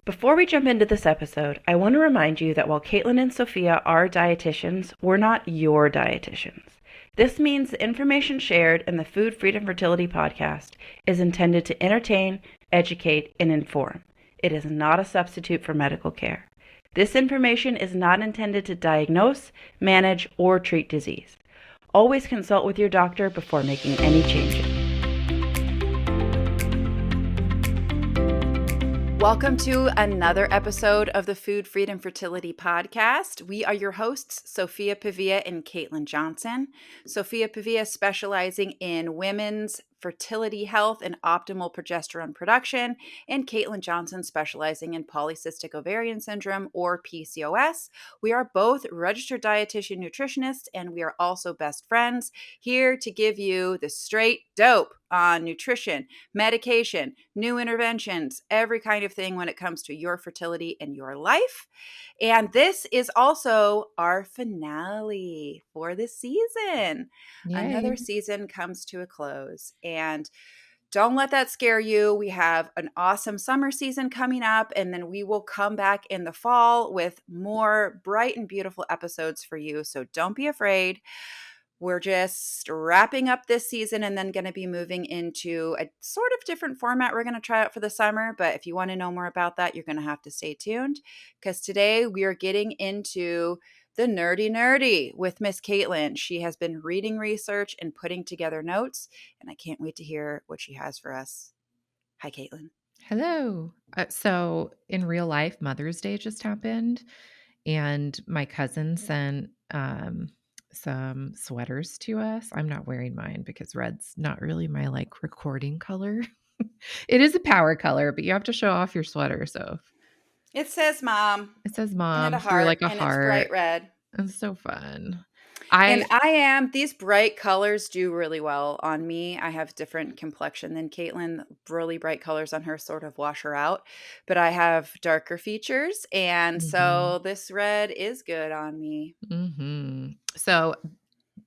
Before we jump into this episode, I want to remind you that while Caitlin and Sophia are dietitians, we're not your dietitians. This means the information shared in the Food Freedom and Fertility podcast is intended to entertain, educate, and inform. It is not a substitute for medical care. This information is not intended to diagnose, manage, or treat disease. Always consult with your doctor before making any changes. Welcome to another episode of the Food Freedom and Fertility podcast. We are your hosts, Sophia, Pavia, and Caitlin Johnson. Sophia Pavia specializing in women's fertility health and optimal progesterone production, and Caitlin Johnson specializing in polycystic ovarian syndrome or PCOS. We are both registered dietitian nutritionists, and we are also best friends, here to give you the straight dope on nutrition, medication, new interventions, every kind of thing when it comes to your fertility and your life. And this is also our finale for the season. Yay. Another season comes to a close, and don't let that scare you. We have an awesome summer season coming up, and then we will come back in the fall with more bright and beautiful episodes for you. So don't be afraid. We're just wrapping up this season and then going to be moving into a sort of different format we're going to try out for the summer. But if you want to know more about that, you're going to have to stay tuned, because today we are getting into the nerdy with Miss Caitlin. She has been reading research and putting together notes, and I can't wait to hear what she has for us. Hi, Caitlin. Hello. So in real life, Mother's Day just happened, and my cousin sent some sweaters to us. I'm not wearing mine because red's not really my recording color. It is a power color, but you have to show off your sweater. So It says mom. it says And mom a through heart, a and it's bright heart. red. It's so fun. And these bright colors do really well on me. I have different complexion than Caitlin. Really bright colors on her sort of wash her out, but I have darker features. And so this red is good on me. So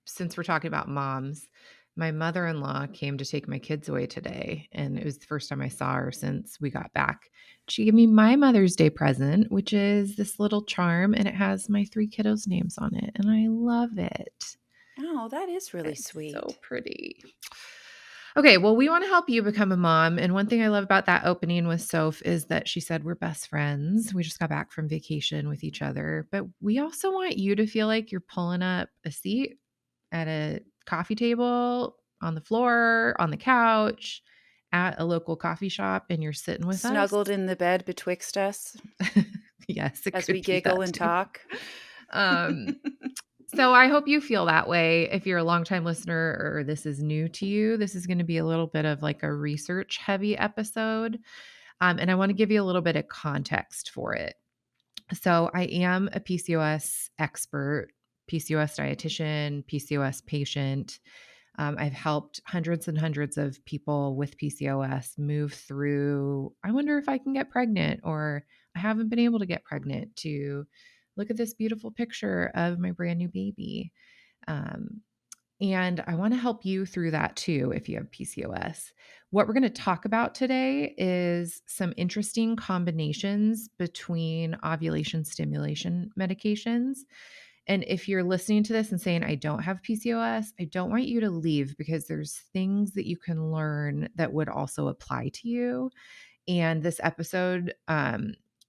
since we're talking about moms, my mother-in-law came to take my kids away today, and it was the first time I saw her since we got back. She gave me my Mother's Day present, which is this little charm, and it has my 3 kiddos' names on it, and I love it. Oh, that is really sweet. So pretty. Okay, well, we want to help you become a mom. And one thing I love about that opening with Soph is that she said we're best friends. We just got back from vacation with each other. But we also want you to feel like you're pulling up a seat at a coffee table, on the floor, on the couch, at a local coffee shop, and you're sitting with us. Snuggled in the bed betwixt us. Yes. As we giggle and talk. So I hope you feel that way. If you're a longtime listener or this is new to you, this is going to be a little bit of like a research heavy episode. And I want to give you a little bit of context for it. So I am a PCOS expert, PCOS dietitian, PCOS patient. I've helped hundreds and hundreds of people with PCOS move through, I wonder if I can get pregnant, or I haven't been able to get pregnant, to look at this beautiful picture of my brand new baby. And I want to help you through that too if you have PCOS. What we're going to talk about today is some interesting combinations between ovulation stimulation medications. And if you're listening to this and saying, I don't have PCOS, I don't want you to leave, because there's things that you can learn that would also apply to you. And this episode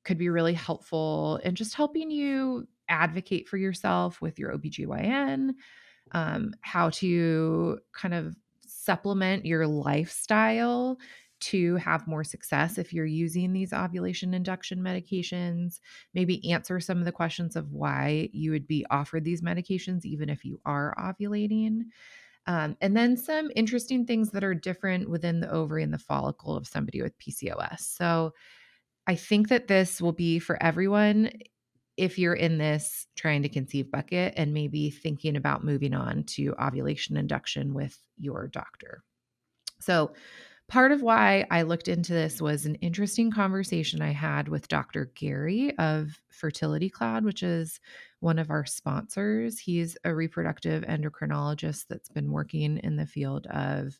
could be really helpful in just helping you advocate for yourself with your OBGYN, how to kind of supplement your lifestyle to have more success if you're using these ovulation induction medications, maybe answer some of the questions of why you would be offered these medications even if you are ovulating. And then some interesting things that are different within the ovary and the follicle of somebody with PCOS. So I think that this will be for everyone if you're in this trying to conceive bucket and maybe thinking about moving on to ovulation induction with your doctor. So part of why I looked into this was an interesting conversation I had with Dr. Gary of Fertility Cloud, which is one of our sponsors. He's a reproductive endocrinologist that's been working in the field of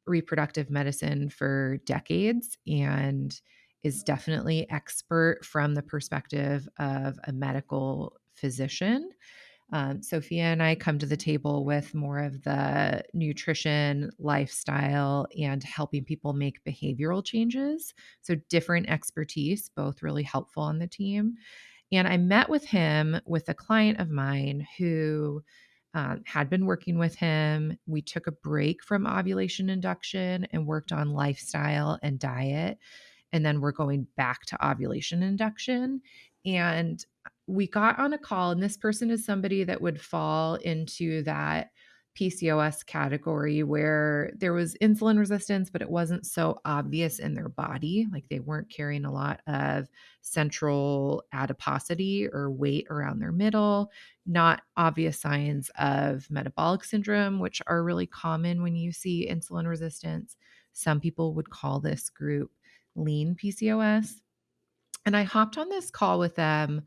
reproductive medicine for decades. And is definitely expert from the perspective of a medical physician. Sophia and I come to the table with more of the nutrition, lifestyle, and helping people make behavioral changes. So, different expertise, both really helpful on the team. And I met with him with a client of mine who had been working with him. We took a break from ovulation induction and worked on lifestyle and diet. And then we're going back to ovulation induction. And we got on a call, and this person is somebody that would fall into that PCOS category where there was insulin resistance, but it wasn't so obvious in their body. Like they weren't carrying a lot of central adiposity or weight around their middle, not obvious signs of metabolic syndrome, which are really common when you see insulin resistance. Some people would call this group lean PCOS. And I hopped on this call with them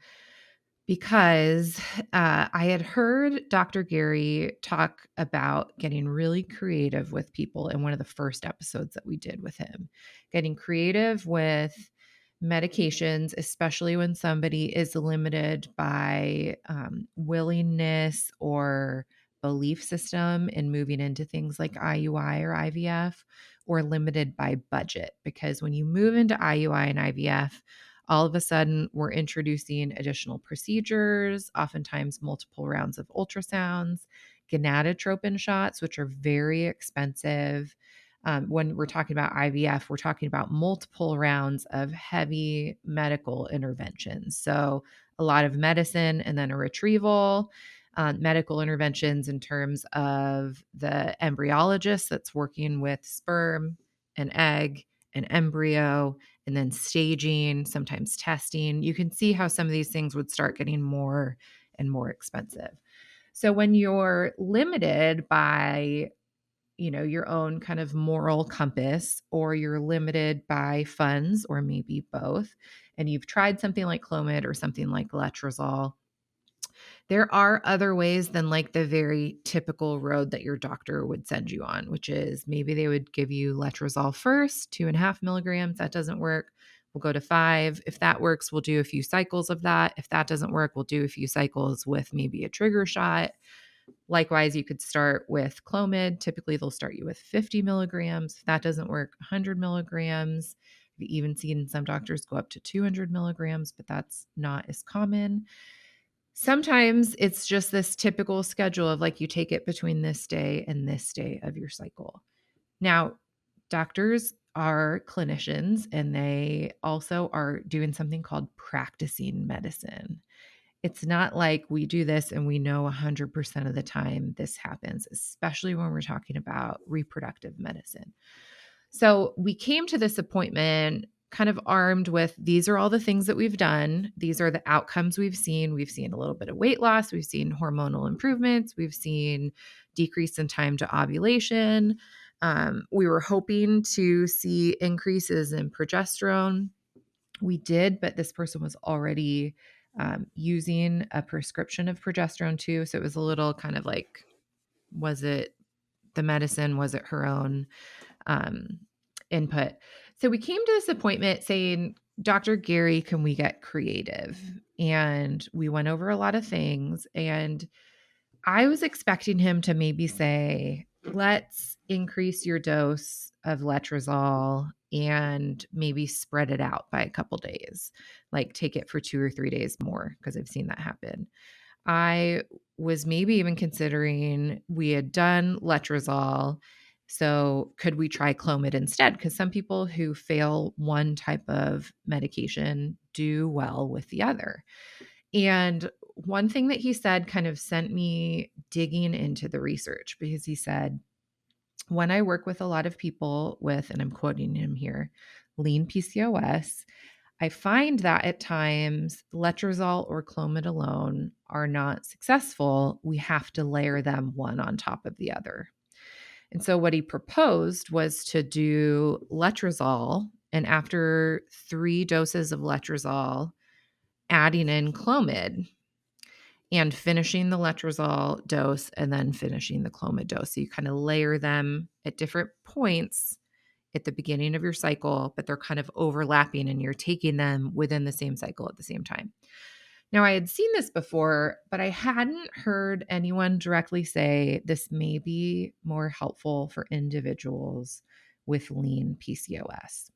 because I had heard Dr. Gary talk about getting really creative with people in one of the first episodes that we did with him, getting creative with medications, especially when somebody is limited by willingness or belief system in moving into things like IUI or IVF, or limited by budget. Because when you move into IUI and IVF, all of a sudden, we're introducing additional procedures, oftentimes multiple rounds of ultrasounds, gonadotropin shots, which are very expensive. When we're talking about IVF, we're talking about multiple rounds of heavy medical interventions. So, a lot of medicine and then a retrieval. Medical interventions in terms of the embryologist that's working with sperm, an egg, an embryo, and then staging, sometimes testing. You can see how some of these things would start getting more and more expensive. So when you're limited by, your own kind of moral compass, or you're limited by funds, or maybe both, and you've tried something like Clomid or something like Letrozole, there are other ways than like the very typical road that your doctor would send you on, which is maybe they would give you Letrozole first, 2.5 milligrams. That doesn't work. We'll go to 5. If that works, we'll do a few cycles of that. If that doesn't work, we'll do a few cycles with maybe a trigger shot. Likewise, you could start with Clomid. Typically, they'll start you with 50 milligrams. If that doesn't work, 100 milligrams. I've even seen some doctors go up to 200 milligrams, but that's not as common. Sometimes it's just this typical schedule of like you take it between this day and this day of your cycle. Now, doctors are clinicians and they also are doing something called practicing medicine. It's not like we do this and we know 100% of the time this happens, especially when we're talking about reproductive medicine. So we came to this appointment kind of armed with these are all the things that we've done. These are the outcomes we've seen. We've seen a little bit of weight loss. We've seen hormonal improvements. We've seen decrease in time to ovulation. We were hoping to see increases in progesterone. We did, but this person was already using a prescription of progesterone too. So it was a little kind of like, was it the medicine? Was it her own um, input? So we came to this appointment saying, Dr. Gary, can we get creative? And we went over a lot of things. And I was expecting him to maybe say, let's increase your dose of letrozole and maybe spread it out by a couple days, like take it for 2 or 3 days more, because I've seen that happen. I was maybe even considering we had done letrozole. So could we try Clomid instead? Because some people who fail one type of medication do well with the other. And one thing that he said kind of sent me digging into the research, because he said, when I work with a lot of people with, and I'm quoting him here, lean PCOS, I find that at times letrozole or Clomid alone are not successful. We have to layer them one on top of the other. And so what he proposed was to do letrozole, and after 3 doses of letrozole, adding in Clomid and finishing the letrozole dose and then finishing the Clomid dose. So you kind of layer them at different points at the beginning of your cycle, but they're kind of overlapping and you're taking them within the same cycle at the same time. Now, I had seen this before, but I hadn't heard anyone directly say this may be more helpful for individuals with lean PCOS.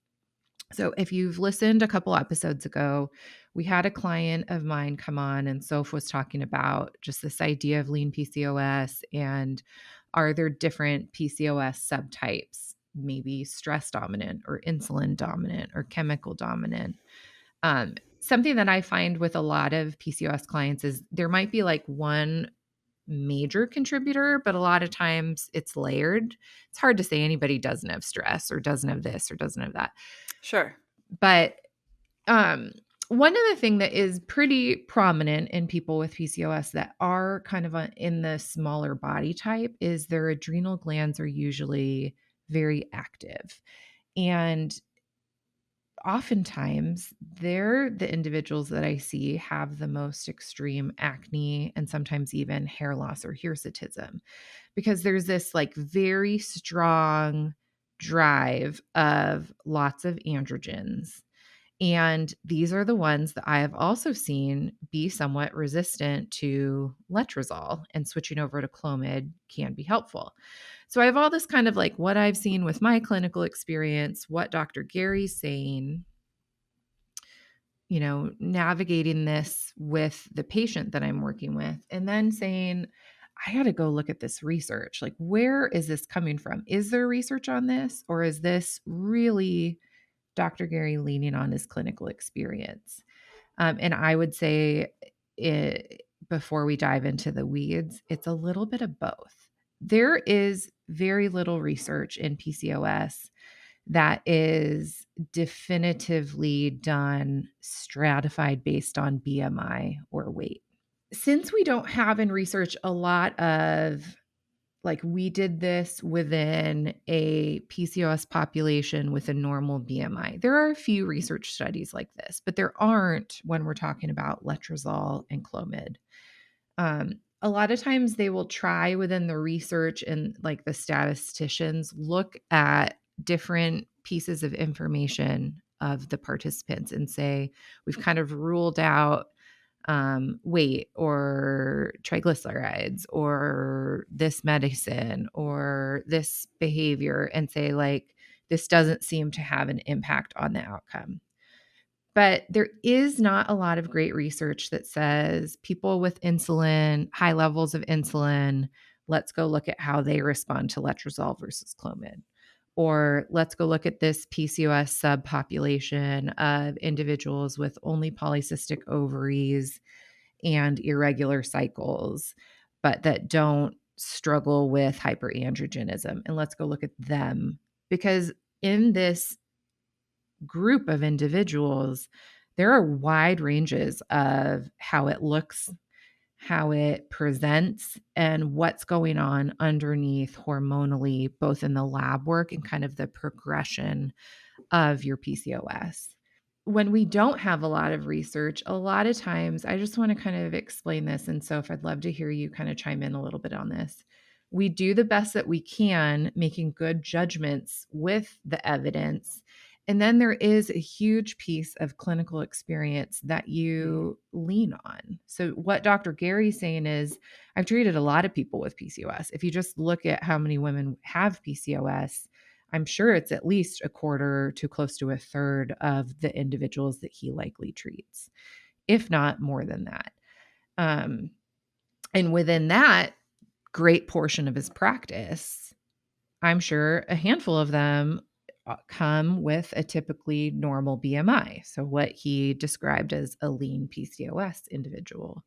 So, if you've listened a couple episodes ago, we had a client of mine come on, and Soph was talking about just this idea of lean PCOS and are there different PCOS subtypes, maybe stress dominant or insulin dominant or chemical dominant. Something that I find with a lot of PCOS clients is there might be like one major contributor, but a lot of times it's layered. It's hard to say anybody doesn't have stress or doesn't have this or doesn't have that. Sure. But um, one other thing that is pretty prominent in people with PCOS that are kind of in the smaller body type is their adrenal glands are usually very active. And oftentimes they're the individuals that I see have the most extreme acne and sometimes even hair loss or hirsutism because there's this like very strong drive of lots of androgens. And these are the ones that I have also seen be somewhat resistant to letrozole, and switching over to Clomid can be helpful. So I have all this kind of like what I've seen with my clinical experience, what Dr. Gary's saying, navigating this with the patient that I'm working with, and then saying, I got to go look at this research. Like, where is this coming from? Is there research on this, or is this really Dr. Gary leaning on his clinical experience? And I would say, before we dive into the weeds, it's a little bit of both. There is very little research in PCOS that is definitively done stratified based on BMI or weight. Since we don't have in research a lot of like we did this within a PCOS population with a normal BMI. There are a few research studies like this, but there aren't when we're talking about letrozole and Clomid. A lot of times they will try within the research and like the statisticians look at different pieces of information of the participants and say, we've kind of ruled out weight or triglycerides or this medicine or this behavior and say, like, this doesn't seem to have an impact on the outcome. But there is not a lot of great research that says people with insulin, high levels of insulin, let's go look at how they respond to letrozole versus Clomid. Or let's go look at this PCOS subpopulation of individuals with only polycystic ovaries and irregular cycles, but that don't struggle with hyperandrogenism. And let's go look at them. Because in this group of individuals, there are wide ranges of how it looks, how it presents, and what's going on underneath hormonally, both in the lab work and kind of the progression of your PCOS. When we don't have a lot of research, a lot of times I just want to kind of explain this. And so if I'd love to hear you kind of chime in a little bit on this. We do the best that we can, making good judgments with the evidence. And then there is a huge piece of clinical experience that you lean on. So what Dr. Gary's saying is, I've treated a lot of people with PCOS. If you just look at how many women have PCOS, I'm sure it's at least a quarter to close to a third of the individuals that he likely treats, if not more than that. And within that great portion of his practice, I'm sure a handful of them come with a typically normal BMI. So what he described as a lean PCOS individual.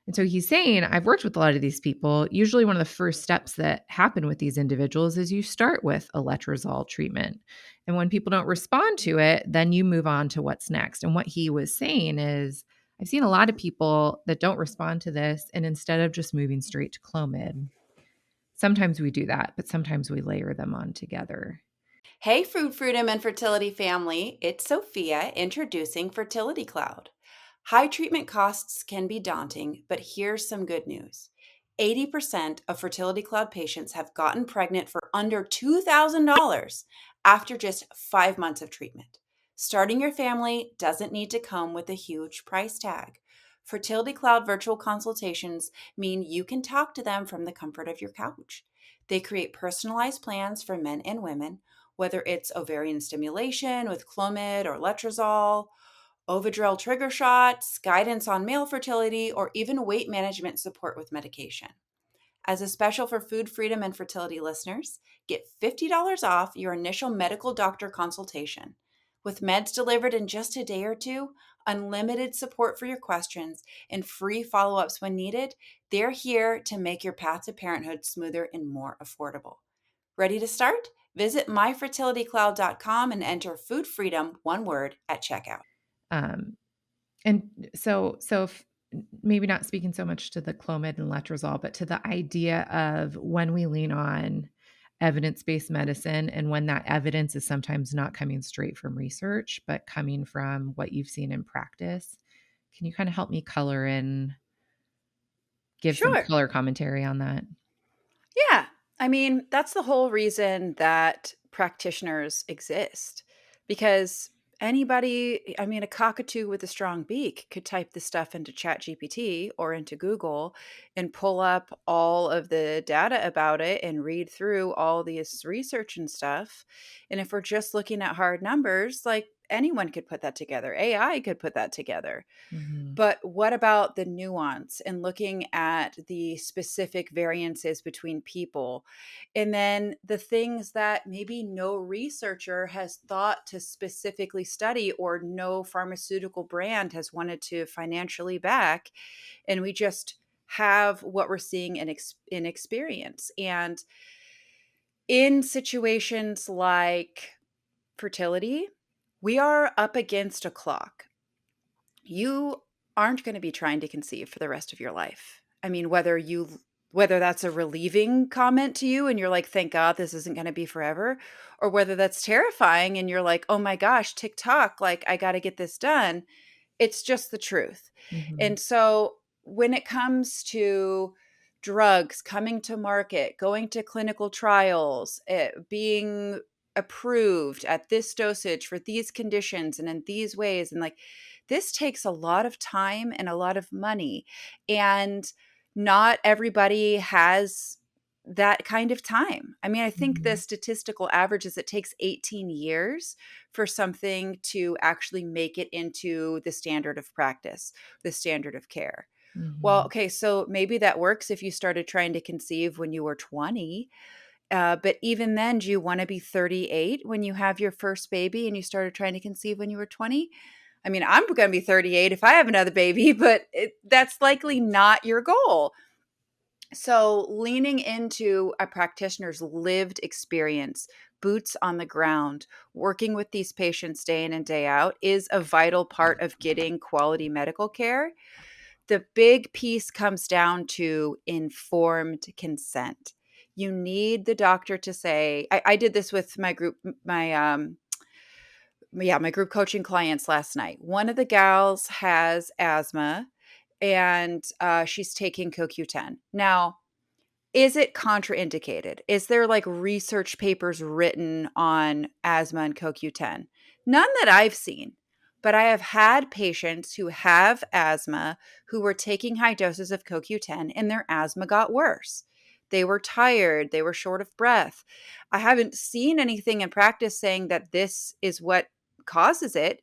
And so he's saying, I've worked with a lot of these people. Usually one of the first steps that happen with these individuals is you start with a letrozole treatment. And when people don't respond to it, then you move on to what's next. And what he was saying is, I've seen a lot of people that don't respond to this. And instead of just moving straight to Clomid, sometimes we do that, but sometimes we layer them on together. Hey, Food Freedom and Fertility family. It's Sophia introducing Fertility Cloud. High treatment costs can be daunting, but here's some good news. 80% of Fertility Cloud patients have gotten pregnant for under $2,000 after just 5 months of treatment. Starting your family doesn't need to come with a huge price tag. Fertility Cloud virtual consultations mean you can talk to them from the comfort of your couch. They create personalized plans for men and women, whether it's ovarian stimulation with Clomid or Letrozole, Ovidrel trigger shots, guidance on male fertility, or even weight management support with medication. As a special for Food Freedom and Fertility listeners, get $50 off your initial medical doctor consultation. With meds delivered in just a day or two, unlimited support for your questions, and free follow ups when needed, they're here to make your path to parenthood smoother and more affordable. Ready to start? Visit myfertilitycloud.com and enter Food Freedom, one word, at checkout. Um, and so if, maybe not speaking so much to the Clomid and Letrozole, but to the idea of when we lean on evidence-based medicine and when that evidence is sometimes not coming straight from research, but coming from what you've seen in practice. Can you kind of help me give some Sure. color commentary on that? Yeah. I mean, that's the whole reason that practitioners exist because anybody, I mean, a cockatoo with a strong beak could type this stuff into ChatGPT or into Google and pull up all of the data about it and read through all this research and stuff. And if we're just looking at hard numbers, like anyone could put that together, AI could put that together. Mm-hmm. But what about the nuance and looking at the specific variances between people? And then the things that maybe no researcher has thought to specifically study or no pharmaceutical brand has wanted to financially back. And we just have what we're seeing in experience. And in situations like fertility, we are up against a clock. You aren't going to be trying to conceive for the rest of your life. I mean, whether that's a relieving comment to you and you're like, thank God this isn't going to be forever, or whether that's terrifying and you're like, oh my gosh, TikTok, like I got to get this done. It's just the truth. Mm-hmm. And so when it comes to drugs coming to market, going to clinical trials, being approved at this dosage for these conditions and in these ways, and like this takes a lot of time and a lot of money. And not everybody has that kind of time. I mean, I think the Mm-hmm. statistical average is it takes 18 years for something to actually make it into the standard of practice, the standard of care. Well, Mm-hmm. okay, so maybe that works if you started trying to conceive when you were 20. But even then, do you want to be 38 when you have your first baby and you started trying to conceive when you were 20? I mean, I'm going to be 38 if I have another baby, but that's likely not your goal. So, leaning into a practitioner's lived experience, boots on the ground, working with these patients day in and day out is a vital part of getting quality medical care. The big piece comes down to informed consent. You need the doctor to say, I did this with my group, my group coaching clients last night. One of the gals has asthma and she's taking CoQ10. Now, is it contraindicated? Is there like research papers written on asthma and CoQ10? None that I've seen, but I have had patients who have asthma who were taking high doses of CoQ10 and their asthma got worse. They were tired, they were short of breath. I haven't seen anything in practice saying that this is what causes it,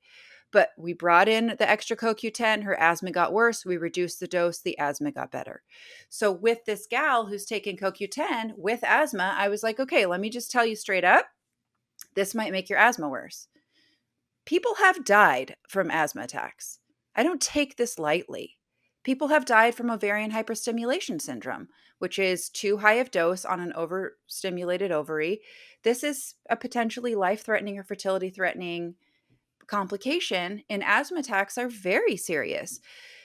but we brought in the extra CoQ10, her asthma got worse, we reduced the dose, the asthma got better. So with this gal who's taking CoQ10 with asthma, I was like, okay, let me just tell you straight up, this might make your asthma worse. People have died from asthma attacks. I don't take this lightly. People have died from ovarian hyperstimulation syndrome, which is too high of dose on an overstimulated ovary. This is a potentially life-threatening or fertility-threatening complication, and asthma attacks are very serious.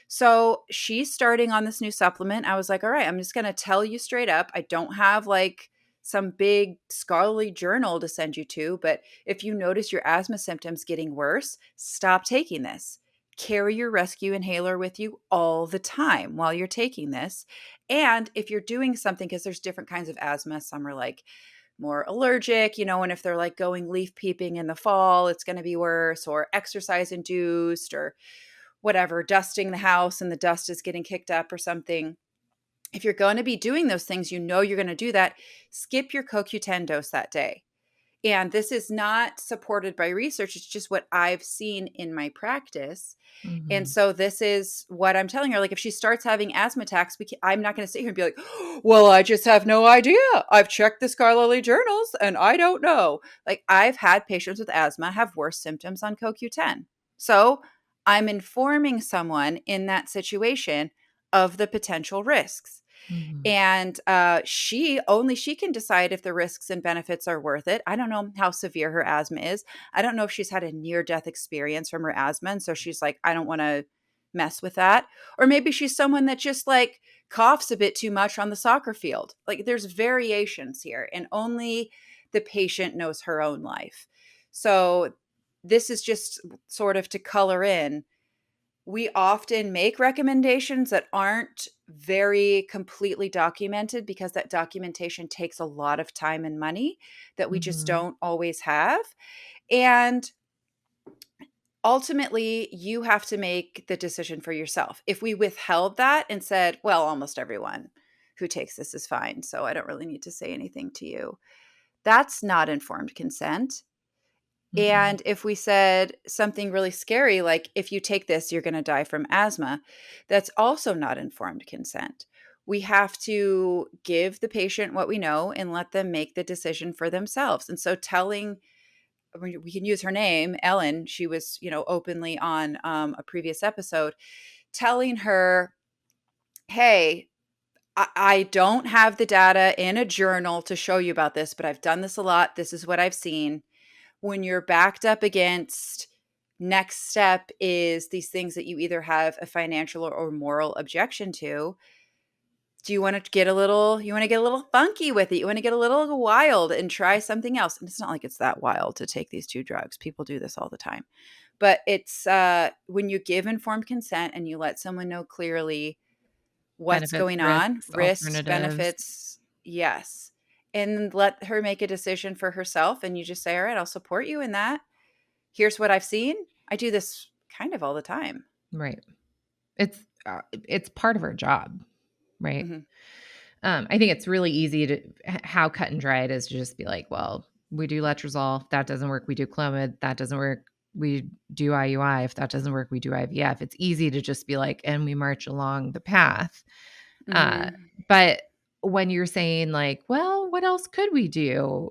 So she's starting on this new supplement. I was like, all right, I'm just going to tell you straight up. I don't have like some big scholarly journal to send you to, but if you notice your asthma symptoms getting worse, stop taking this. Carry your rescue inhaler with you all the time while you're taking this. And if you're doing something, because there's different kinds of asthma, some are like more allergic, and if they're like going leaf peeping in the fall, it's going to be worse, or exercise induced, or whatever, dusting the house and the dust is getting kicked up or something. If you're going to be doing those things, you're going to do that, skip your CoQ10 dose that day. And this is not supported by research. It's just what I've seen in my practice. And Mhm. so this is what I'm telling her. Like if she starts having asthma attacks, I'm not going to sit here and be like, well, I just have no idea. I've checked the scholarly journals and I don't know. Like I've had patients with asthma have worse symptoms on CoQ10. So I'm informing someone in that situation of the potential risks. Mhm. And she can decide if the risks and benefits are worth it. I don't know how severe her asthma is. I don't know if she's had a near death experience from her asthma. And so she's like, I don't want to mess with that. Or maybe she's someone that just like coughs a bit too much on the soccer field. Like there's variations here, and only the patient knows her own life. So this is just sort of to color in. We often make recommendations that aren't very completely documented because that documentation takes a lot of time and money that we just Mhm. don't always have. And ultimately, you have to make the decision for yourself. If we withheld that and said, well, almost everyone who takes this is fine, so I don't really need to say anything to you, that's not informed consent. Mm-mm. And if we said something really scary, like if you take this, you're going to die from asthma, that's also not informed consent. We have to give the patient what we know and let them make the decision for themselves. And so we can use her name, Ellen. She was, openly on a previous episode, telling her, hey, I don't have the data in a journal to show you about this, but I've done this a lot. This is what I've seen. When you're backed up against, next step is these things that you either have a financial or moral objection to. Do you want to get a little funky with it? You want to get a little wild and try something else. And it's not like it's that wild to take these two drugs. People do this all the time. But it's when you give informed consent and you let someone know clearly what's Benefits, going on, risks, risks, alternatives. benefits, yes. And let her make a decision for herself. And you just say, all right, I'll support you in that. Here's what I've seen. I do this kind of all the time. Right. It's part of our job, right? Mhm. I think it's really easy to how cut and dry it is to just be like, well, we do letrozole. If that doesn't work, we do Clomid. That doesn't work. We do IUI. If that doesn't work, we do IVF. It's easy to just be like, and we march along the path. Uh, Mhm. but when you're saying like, well, what else could we do?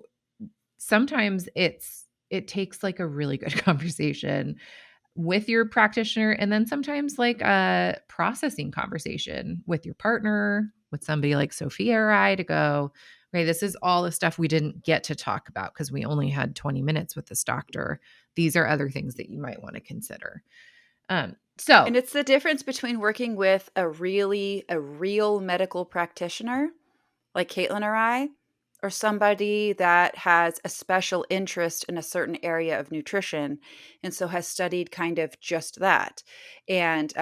Sometimes it takes like a really good conversation with your practitioner, and then sometimes like a processing conversation with your partner, with somebody like Sophia or I to go, okay, this is all the stuff we didn't get to talk about because we only had 20 minutes with this doctor. These are other things that you might want to consider. So And it's the difference between working with a real medical practitioner like Caitlin or I, or somebody that has a special interest in a certain area of nutrition and so has studied kind of just that. And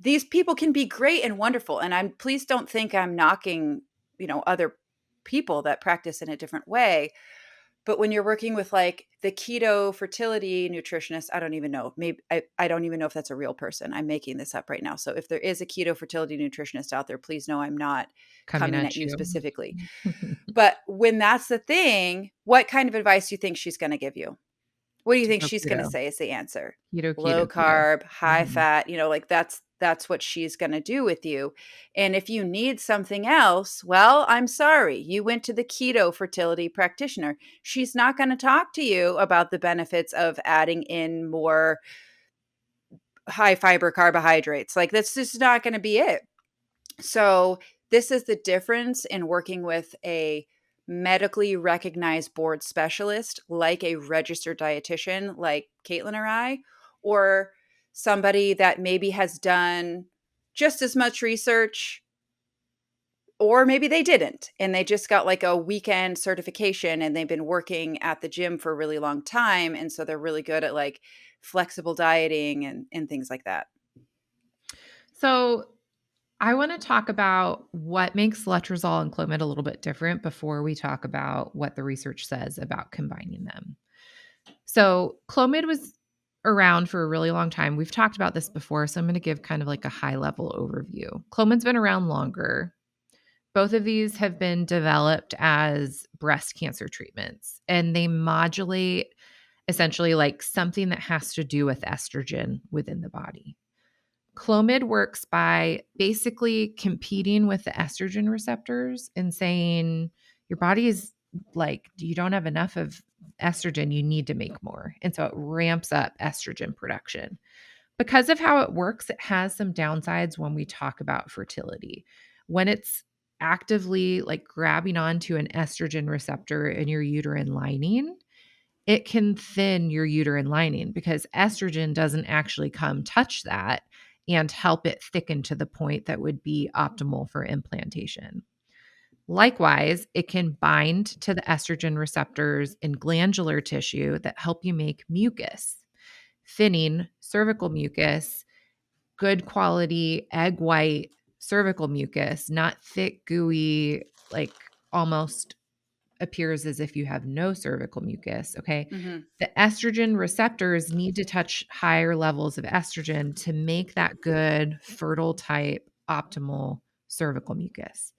these people can be great and wonderful. And please don't think I'm knocking, other people that practice in a different way. But when you're working with like the keto fertility nutritionist, I don't even know. Maybe I don't even know if that's a real person. I'm making this up right now. So if there is a keto fertility nutritionist out there, please know I'm not coming coming at at you you. specifically. But when that's the thing, what kind of advice do you think she's going to give you? What do you To think go she's going to keto. say is the answer? Keto, Low keto, keto. carb, high Mhm. fat, like that's what she's going to do with you. And if you need something else, well, I'm sorry. You went to the keto fertility practitioner. She's not going to talk to you about the benefits of adding in more high fiber carbohydrates. Like that's just not going to be it. So, this is the difference in working with a medically recognized board specialist, like a registered dietitian, like Caitlin or I, or somebody that maybe has done just as much research, or maybe they didn't and they just got like a weekend certification and they've been working at the gym for a really long time. And so they're really good at like flexible dieting and things like that. So I want to talk about what makes letrozole and Clomid a little bit different before we talk about what the research says about combining them. So, Clomid was around for a really long time. We've talked about this before, so I'm going to give kind of like a high level overview. Clomid's been around longer. Both of these have been developed as breast cancer treatments, and they modulate essentially like something that has to do with estrogen within the body. Clomid works by basically competing with the estrogen receptors and saying your body is like, you don't have enough of estrogen, you need to make more. And so it ramps up estrogen production. Because of how it works, it has some downsides when we talk about fertility. When it's actively like grabbing onto an estrogen receptor in your uterine lining, it can thin your uterine lining because estrogen doesn't actually come touch that and help it thicken to the point that would be optimal for implantation. Likewise, it can bind to the estrogen receptors in glandular tissue that help you make mucus, thinning cervical mucus, good quality egg white cervical mucus, not thick, gooey, like almost appears as if you have no cervical mucus. Okay. Mhm. The estrogen receptors need to touch higher levels of estrogen to make that good, fertile type, optimal cervical mucus.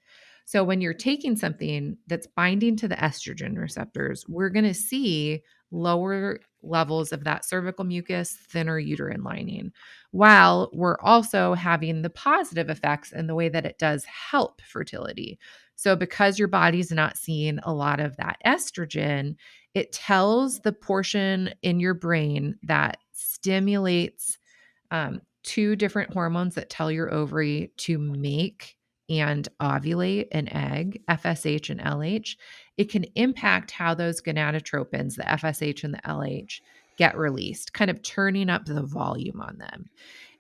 So, when you're taking something that's binding to the estrogen receptors, we're going to see lower levels of that cervical mucus, thinner uterine lining, while we're also having the positive effects in the way that it does help fertility. So, because your body's not seeing a lot of that estrogen, it tells the portion in your brain that stimulates two different hormones that tell your ovary to make and ovulate an egg, FSH and LH. It can impact how those gonadotropins, the FSH and the LH, get released, kind of turning up the volume on them.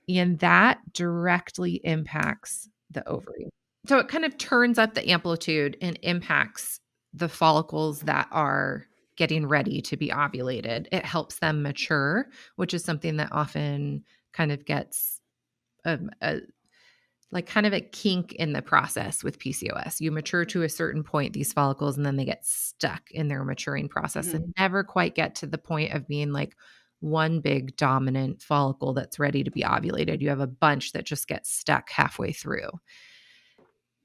And that directly impacts the ovary. So it kind of turns up the amplitude and impacts the follicles that are getting ready to be ovulated. It helps them mature, which is something that often kind of gets a like kind of a kink in the process with PCOS. You mature to a certain point, these follicles, and then they get stuck in their maturing process Mhm. and never quite get to the point of being like one big dominant follicle that's ready to be ovulated. You have a bunch that just get stuck halfway through.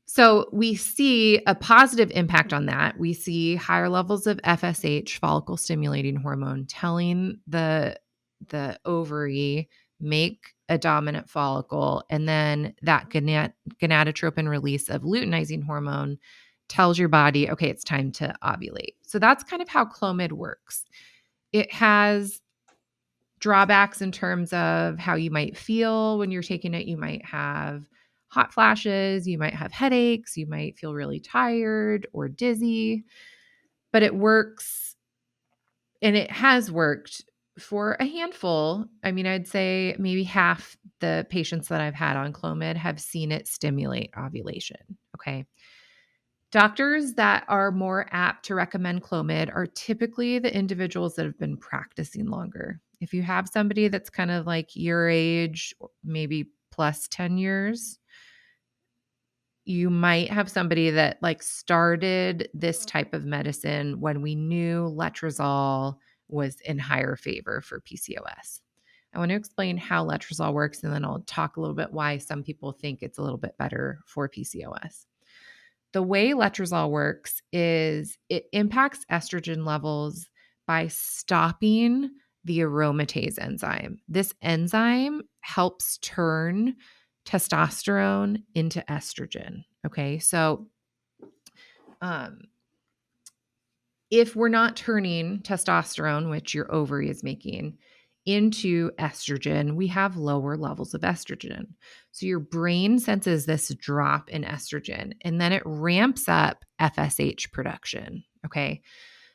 So we see a positive impact on that. We see higher levels of FSH, follicle stimulating hormone, telling the ovary make a dominant follicle, and then that gonadotropin release of luteinizing hormone tells your body, okay, it's time to ovulate. So that's kind of how Clomid works. It has drawbacks in terms of how you might feel when you're taking it. You might have hot flashes, you might have headaches, you might feel really tired or dizzy, but it works and it has worked for a handful. I mean, I'd say maybe half the patients that I've had on Clomid have seen it stimulate ovulation. Okay. Doctors that are more apt to recommend Clomid are typically the individuals that have been practicing longer. If you have somebody that's kind of like your age, maybe plus 10 years, you might have somebody that like started this type of medicine when we knew letrozole was in higher favor for PCOS. I want to explain how letrozole works, and then I'll talk a little bit why some people think it's a little bit better for PCOS. The way letrozole works is it impacts estrogen levels by stopping the aromatase enzyme. This enzyme helps turn testosterone into estrogen. Okay. So, um, if we're not turning testosterone, which your ovary is making, into estrogen, we have lower levels of estrogen. So your brain senses this drop in estrogen and then it ramps up FSH production. Okay.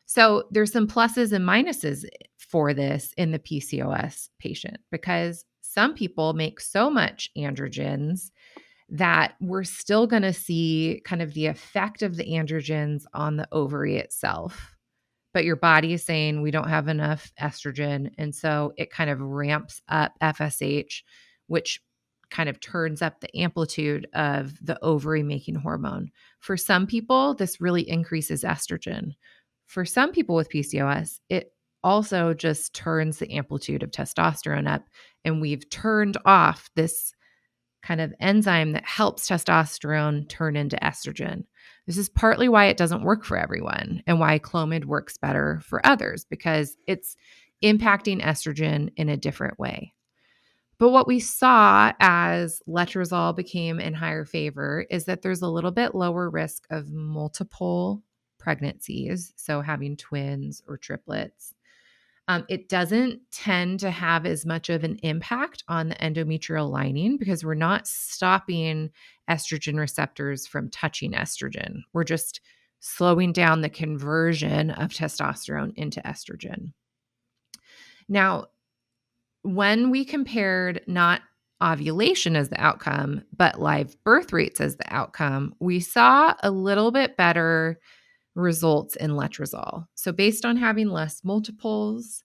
So there's some pluses and minuses for this in the PCOS patient because some people make so much androgens that we're still going to see kind of the effect of the androgens on the ovary itself. But your body is saying we don't have enough estrogen. And so it kind of ramps up FSH, which kind of turns up the amplitude of the ovary making hormone. For some people, this really increases estrogen. For some people with PCOS, it also just turns the amplitude of testosterone up. And we've turned off this kind of enzyme that helps testosterone turn into estrogen. This is partly why it doesn't work for everyone and why Clomid works better for others, because it's impacting estrogen in a different way. But what we saw as letrozole became in higher favor is that there's a little bit lower risk of multiple pregnancies, so having twins or triplets. It doesn't tend to have as much of an impact on the endometrial lining because we're not stopping estrogen receptors from touching estrogen. We're just slowing down the conversion of testosterone into estrogen. Now, when we compared not ovulation as the outcome, but live birth rates as the outcome, we saw a little bit better results in letrozole. So, based on having less multiples,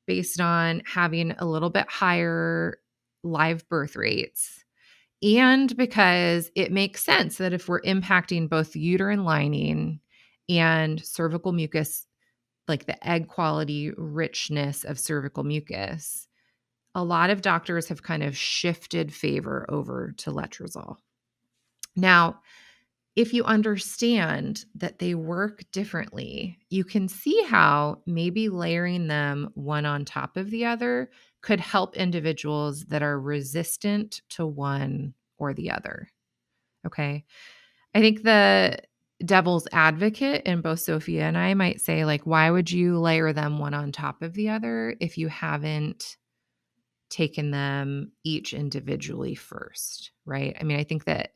based on having a little bit higher live birth rates, and because it makes sense that if we're impacting both the uterine lining and cervical mucus, like the egg quality richness of cervical mucus, a lot of doctors have kind of shifted favor over to letrozole. Now, if you understand that they work differently, you can see how maybe layering them one on top of the other could help individuals that are resistant to one or the other. Okay. I think the devil's advocate in both Sophia and I might say, like, why would you layer them one on top of the other if you haven't taken them each individually first, right? I mean, I think that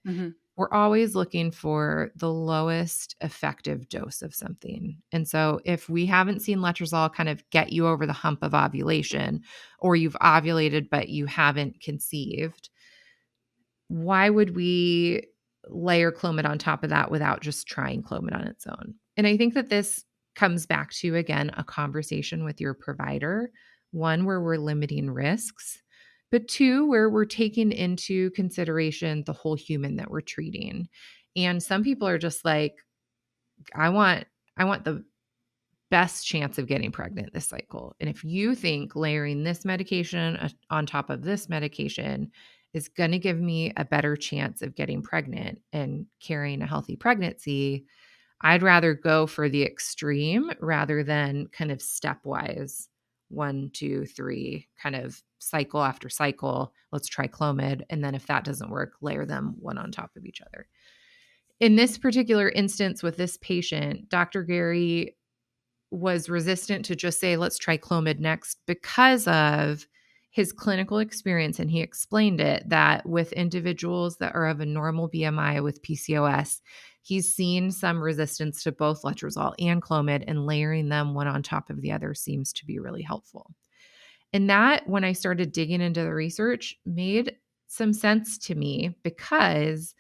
we're always looking for the lowest effective dose of something. And so if we haven't seen letrozole kind of get you over the hump of ovulation, or you've ovulated but you haven't conceived, why would we layer Clomid on top of that without just trying Clomid on its own? And I think that this comes back to, again, a conversation with your provider, one where we're limiting risks, but two, where we're taking into consideration the whole human that we're treating. And some people are just like, I want the best chance of getting pregnant this cycle. And if you think layering this medication on top of this medication is going to give me a better chance of getting pregnant and carrying a healthy pregnancy, I'd rather go for the extreme rather than kind of stepwise 1, 2, 3, kind of cycle after cycle. Let's try Clomid. And then if that doesn't work, layer them one on top of each other. In this particular instance with this patient, Dr. Gary was resistant to just say, let's try Clomid next because of his clinical experience. And he explained it that with individuals that are of a normal BMI with PCOS, he's seen some resistance to both letrozole and Clomid, and layering them one on top of the other seems to be really helpful. And that, when I started digging into the research, made some sense to me, because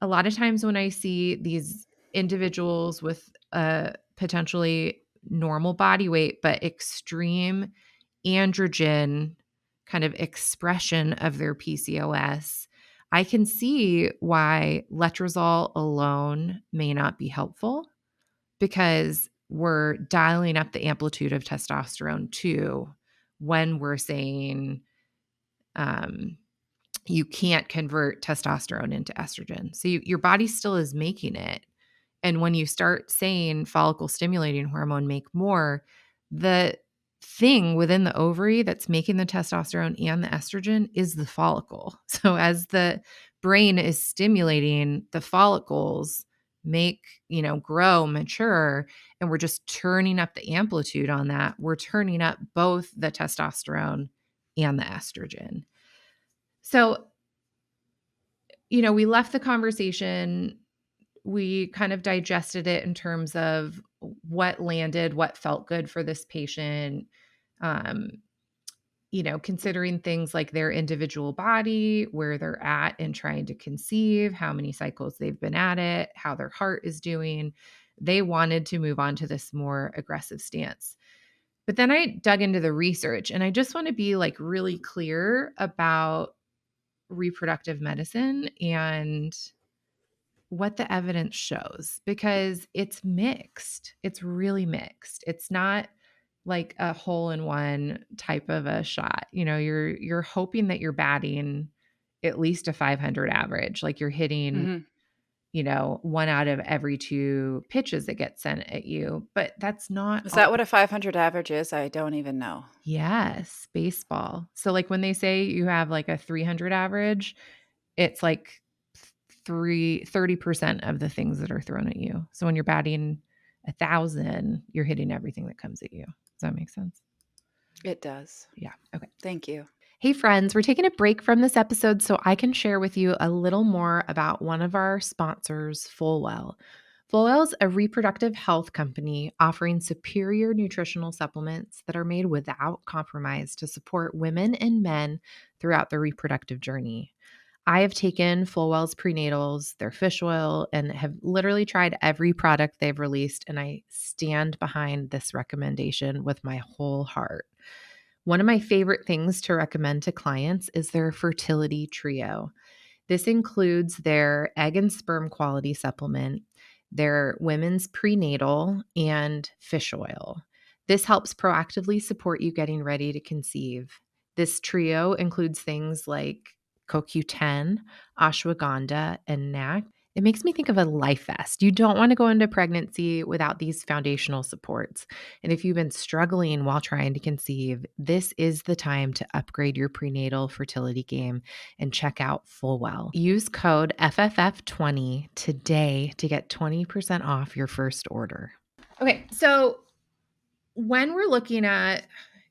a lot of times when I see these individuals with a potentially normal body weight, but extreme androgen kind of expression of their PCOS, I can see why letrozole alone may not be helpful, because we're dialing up the amplitude of testosterone too when we're saying you can't convert testosterone into estrogen. So your body still is making it. And when you start saying follicle stimulating hormone, make more, the thing within the ovary that's making the testosterone and the estrogen is the follicle. So as the brain is stimulating the follicles, grow, mature, and we're just turning up the amplitude on that, we're turning up both the testosterone and the estrogen. So, we left the conversation, we kind of digested it in terms of what landed, what felt good for this patient, considering things like their individual body, where they're at in trying to conceive, how many cycles they've been at it, how their heart is doing. They wanted to move on to this more aggressive stance. But then I dug into the research, and I just want to be like really clear about reproductive medicine and what the evidence shows, because it's mixed. It's really mixed. It's not like a hole in one type of a shot. You're hoping that you're batting at least a 500 average, like you're hitting, Mhm. one out of every two pitches that get sent at you, but that's not Is all. that what a 500 average is? I don't even know. Yes, baseball. So like when they say you have like a 300 average, it's like 30% of the things that are thrown at you. So when you're batting 1,000, you're hitting everything that comes at you. Does that make sense? It does. Yeah. Okay. Thank you. Hey, friends, we're taking a break from this episode so I can share with you a little more about one of our sponsors, Fullwell. Fullwell's a reproductive health company offering superior nutritional supplements that are made without compromise to support women and men throughout their reproductive journey. I have taken Fullwell's prenatals, their fish oil, and have literally tried every product they've released, and I stand behind this recommendation with my whole heart. One of my favorite things to recommend to clients is their fertility trio. This includes their egg and sperm quality supplement, their women's prenatal, and fish oil. This helps proactively support you getting ready to conceive. This trio includes things like CoQ10, ashwagandha, and NAC. It makes me think of a life vest. You don't want to go into pregnancy without these foundational supports. And if you've been struggling while trying to conceive, this is the time to upgrade your prenatal fertility game and check out Fullwell. Use code FFF20 today to get 20% off your first order. Okay, so when we're looking at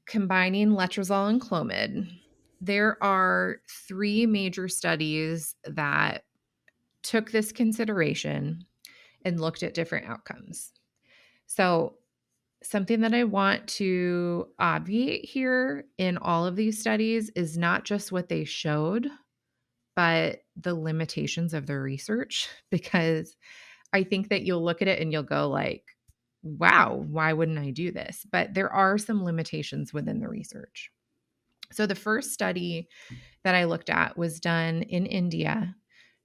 combining letrozole and Clomid, there are 3 major studies that took this consideration and looked at different outcomes. So, something that I want to obviate here in all of these studies is not just what they showed, but the limitations of their research, because I think that you'll look at it and you'll go like, wow, why wouldn't I do this? But there are some limitations within the research. So the first study that I looked at was done in India.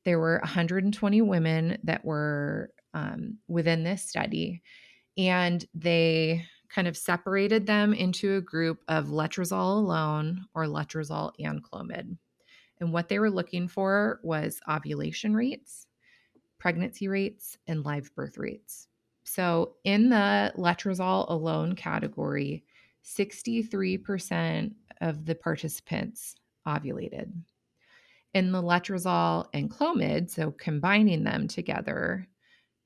There were 120 women that were within this study, and they kind of separated them into a group of letrozole alone or letrozole and Clomid. And what they were looking for was ovulation rates, pregnancy rates, and live birth rates. So in the letrozole alone category, 63% of the participants ovulated. In the letrozole and Clomid, so combining them together,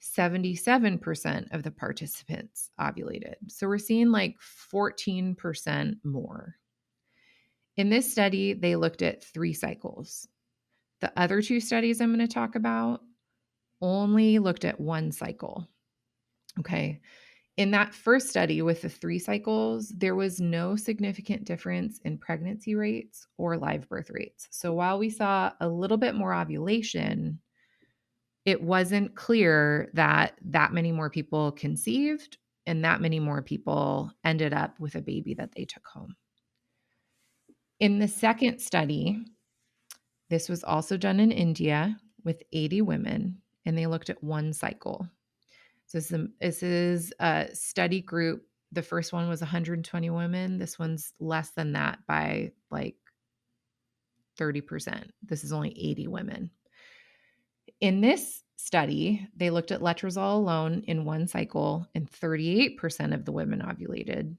77% of the participants ovulated. So we're seeing like 14% more. In this study, they looked at 3 cycles. The other 2 studies I'm going to talk about only looked at 1 cycle. Okay. In that first study with the 3 cycles, there was no significant difference in pregnancy rates or live birth rates. So while we saw a little bit more ovulation, it wasn't clear that many more people conceived and that many more people ended up with a baby that they took home. In the second study, this was also done in India with 80 women, and they looked at 1 cycle. So this is a study group. The first one was 120 women. This one's less than that by like 30%. This is only 80 women. In this study, they looked at letrozole alone in 1 cycle, and 38% of the women ovulated.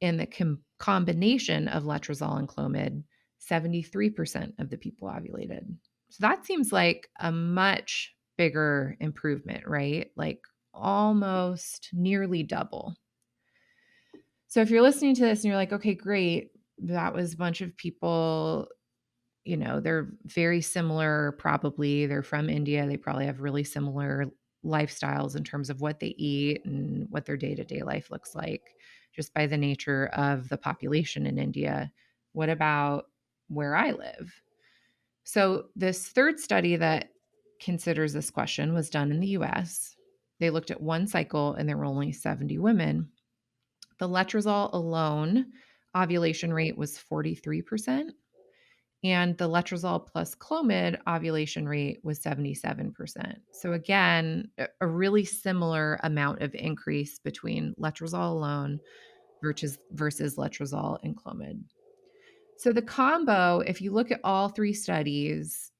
In the combination of letrozole and Clomid, 73% of the people ovulated. So that seems like a much bigger improvement, right? Like almost nearly double. So if you're listening to this and you're like, okay, great, that was a bunch of people, they're very similar, probably. They're from India. They probably have really similar lifestyles in terms of what they eat and what their day-to-day life looks like, just by the nature of the population in India. What about where I live? So this third study that considers this question was done in the US. They looked at 1 cycle and there were only 70 women. The letrozole alone ovulation rate was 43%. And the letrozole plus Clomid ovulation rate was 77%. So again, a really similar amount of increase between letrozole alone versus letrozole and Clomid. So the combo, if you look at all three studies,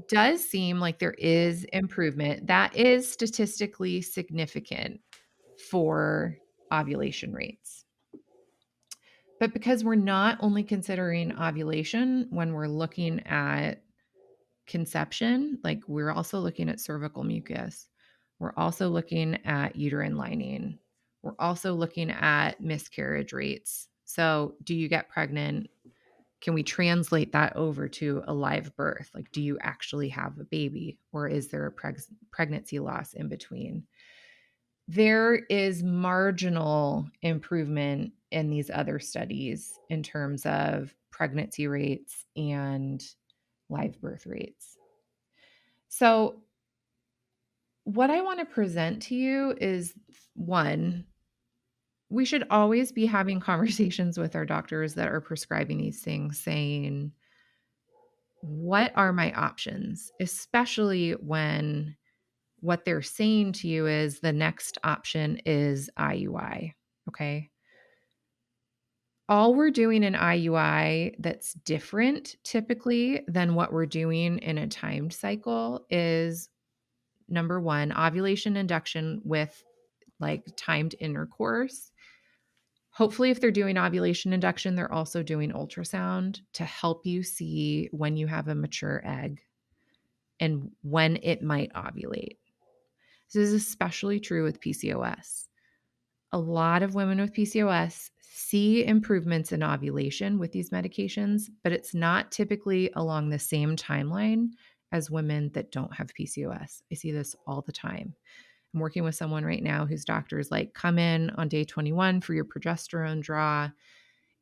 does seem like there is improvement that is statistically significant for ovulation rates. But because we're not only considering ovulation when we're looking at conception, like we're also looking at cervical mucus. We're also looking at uterine lining. We're also looking at miscarriage rates. So, do you get pregnant? Can we translate that over to a live birth? Like, do you actually have a baby, or is there a pregnancy loss in between? There is marginal improvement in these other studies in terms of pregnancy rates and live birth rates. So, what I want to present to you is one, we should always be having conversations with our doctors that are prescribing these things, saying, what are my options? Especially when what they're saying to you is the next option is IUI. Okay. All we're doing in IUI that's different typically than what we're doing in a timed cycle is number one, ovulation induction with like timed intercourse. Hopefully, if they're doing ovulation induction, they're also doing ultrasound to help you see when you have a mature egg and when it might ovulate. This is especially true with PCOS. A lot of women with PCOS see improvements in ovulation with these medications, but it's not typically along the same timeline as women that don't have PCOS. I see this all the time. I'm working with someone right now whose doctor is like, come in on day 21 for your progesterone draw.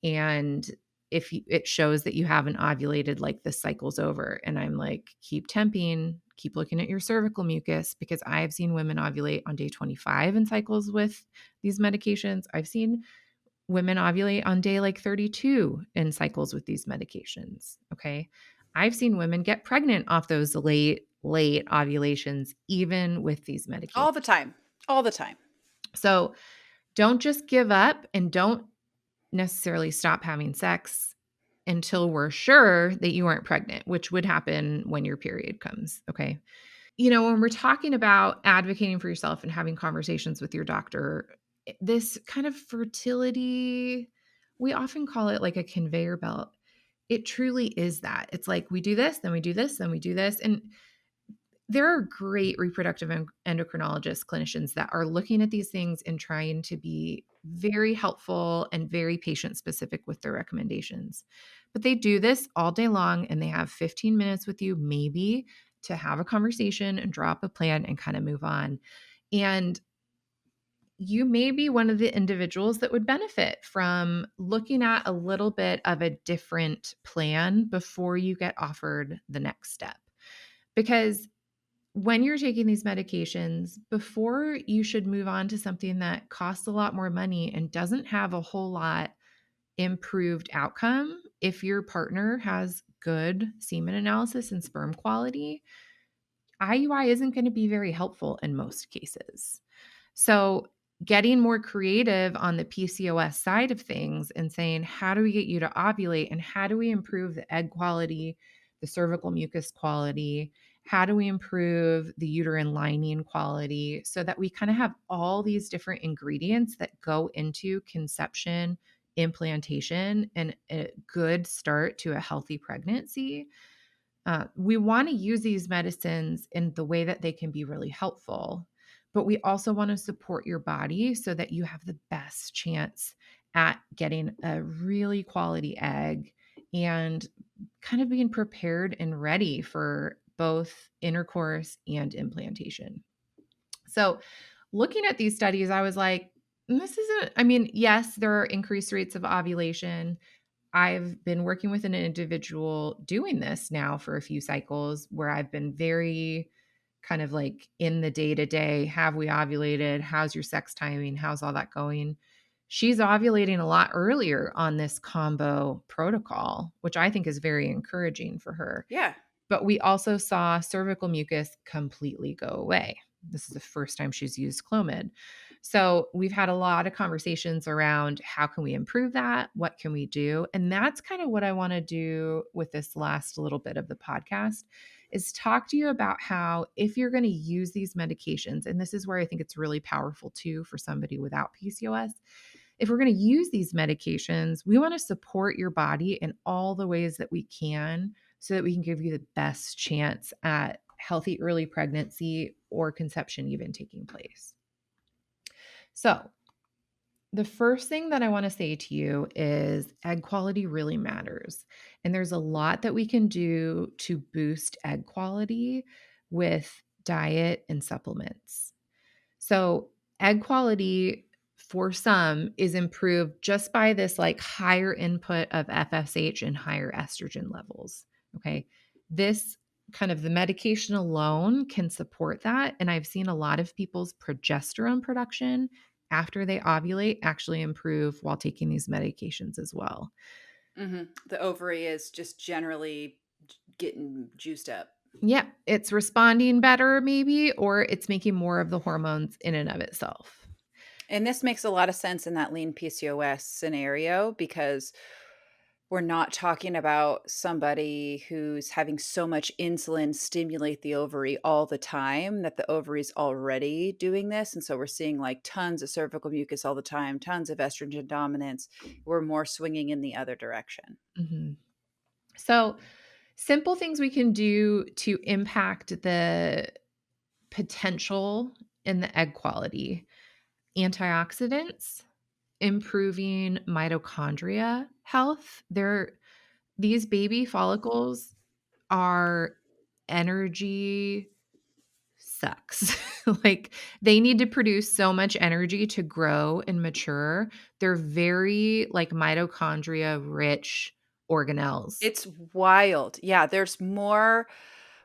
And if it shows that you haven't ovulated, like the cycle's over. And I'm like, keep temping, keep looking at your cervical mucus, because I have seen women ovulate on day 25 in cycles with these medications. I've seen women ovulate on day like 32 in cycles with these medications. Okay. I've seen women get pregnant off those late ovulations, even with these medications. All the time. All the time. So don't just give up and don't necessarily stop having sex until we're sure that you aren't pregnant, which would happen when your period comes. Okay. When we're talking about advocating for yourself and having conversations with your doctor, this kind of fertility, we often call it like a conveyor belt. It truly is that. It's like we do this, then we do this, then we do this. And there are great reproductive endocrinologists, clinicians that are looking at these things and trying to be very helpful and very patient specific with their recommendations. But they do this all day long and they have 15 minutes with you, maybe, to have a conversation and draw up a plan and kind of move on. And you may be one of the individuals that would benefit from looking at a little bit of a different plan before you get offered the next step. Because when you're taking these medications, before you should move on to something that costs a lot more money and doesn't have a whole lot improved outcome, if your partner has good semen analysis and sperm quality, IUI isn't going to be very helpful in most cases. So, getting more creative on the PCOS side of things and saying, how do we get you to ovulate and how do we improve the egg quality, the cervical mucus quality? How do we improve the uterine lining quality so that we kind of have all these different ingredients that go into conception, implantation, and a good start to a healthy pregnancy? We want to use these medicines in the way that they can be really helpful, but we also want to support your body so that you have the best chance at getting a really quality egg and kind of being prepared and ready for both intercourse and implantation. So, looking at these studies, I was like, this isn't, I mean, yes, there are increased rates of ovulation. I've been working with an individual doing this now for a few cycles where I've been very kind of like in the day to day. Have we ovulated? How's your sex timing? How's all that going? she's ovulating a lot earlier on this combo protocol, which I think is very encouraging for her. Yeah. But we also saw cervical mucus completely go away. This is the first time she's used Clomid. So we've had a lot of conversations around how can we improve that? What can we do? And that's kind of what I want to do with this last little bit of the podcast is talk to you about how if you're going to use these medications, and this is where I think it's really powerful too for somebody without PCOS, if we're going to use these medications, we want to support your body in all the ways that we can so that we can give you the best chance at healthy early pregnancy or conception even taking place. So, the first thing that I want to say to you is egg quality really matters. And there's a lot that we can do to boost egg quality with diet and supplements. So, egg quality for some is improved just by this like higher input of FSH and higher estrogen levels. Okay. This kind of the medication alone can support that. And I've seen a lot of people's progesterone production after they ovulate actually improve while taking these medications as well. The ovary is just generally getting juiced up. Yeah, it's responding better, maybe, or it's making more of the hormones in and of itself. And this makes a lot of sense in that lean PCOS scenario because we're not talking about somebody who's having so much insulin stimulate the ovary all the time that the ovary's already doing this. And so we're seeing like tons of cervical mucus all the time, tons of estrogen dominance. We're more swinging in the other direction. Mhm. So, simple things we can do to impact the potential in the egg quality: antioxidants, improving mitochondria health. These baby follicles are energy sucks. Like they need to produce so much energy to grow and mature. They're very like mitochondria rich organelles. It's wild. Yeah, there's more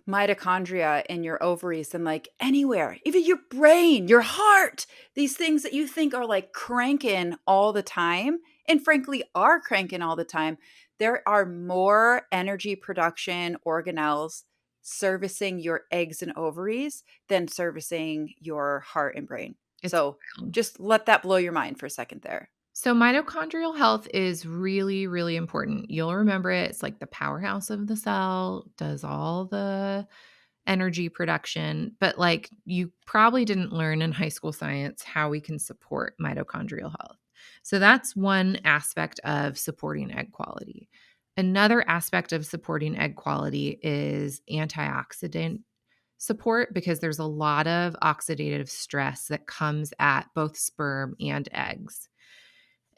mitochondria in your ovaries than like anywhere, even your brain, your heart, these things that you think are like cranking all the time, and frankly are cranking all the time. There are more energy production organelles servicing your eggs and ovaries than servicing your heart and brain. It's So wild. just let that blow your mind for a second there. So mitochondrial health is really, really important. You'll remember it. It's like the powerhouse of the cell, does all the energy production. But like you probably didn't learn in high school science how we can support mitochondrial health. So that's one aspect of supporting egg quality. Another aspect of supporting egg quality is antioxidant support because there's a lot of oxidative stress that comes at both sperm and eggs.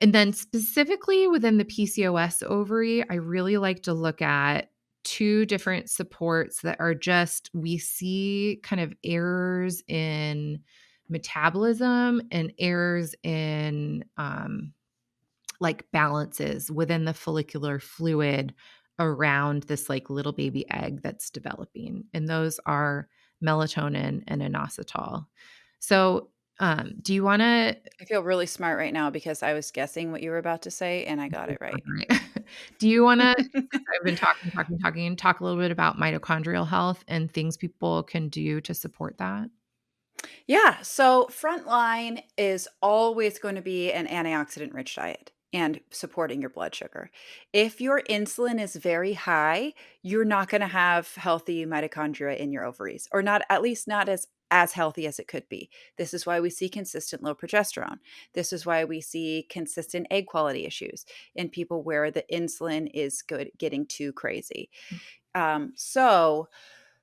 And then specifically within the PCOS ovary, I really like to look at two different supports that are just, we see kind of errors in metabolism and errors in like balances within the follicular fluid around this like little baby egg that's developing. And those are melatonin and inositol. So, do you want to I feel really smart right now because I was guessing what you were about to say and I got it right. right. Do you wanna, since I've been talking, talk a little bit about mitochondrial health and things people can do to support that? Yeah. So, frontline is always going to be an antioxidant rich diet and supporting your blood sugar. If your insulin is very high, you're not going to have healthy mitochondria in your ovaries, or not, at least not as healthy as it could be. This is why we see consistent low progesterone. This is why we see consistent egg quality issues in people where the insulin is getting too crazy. So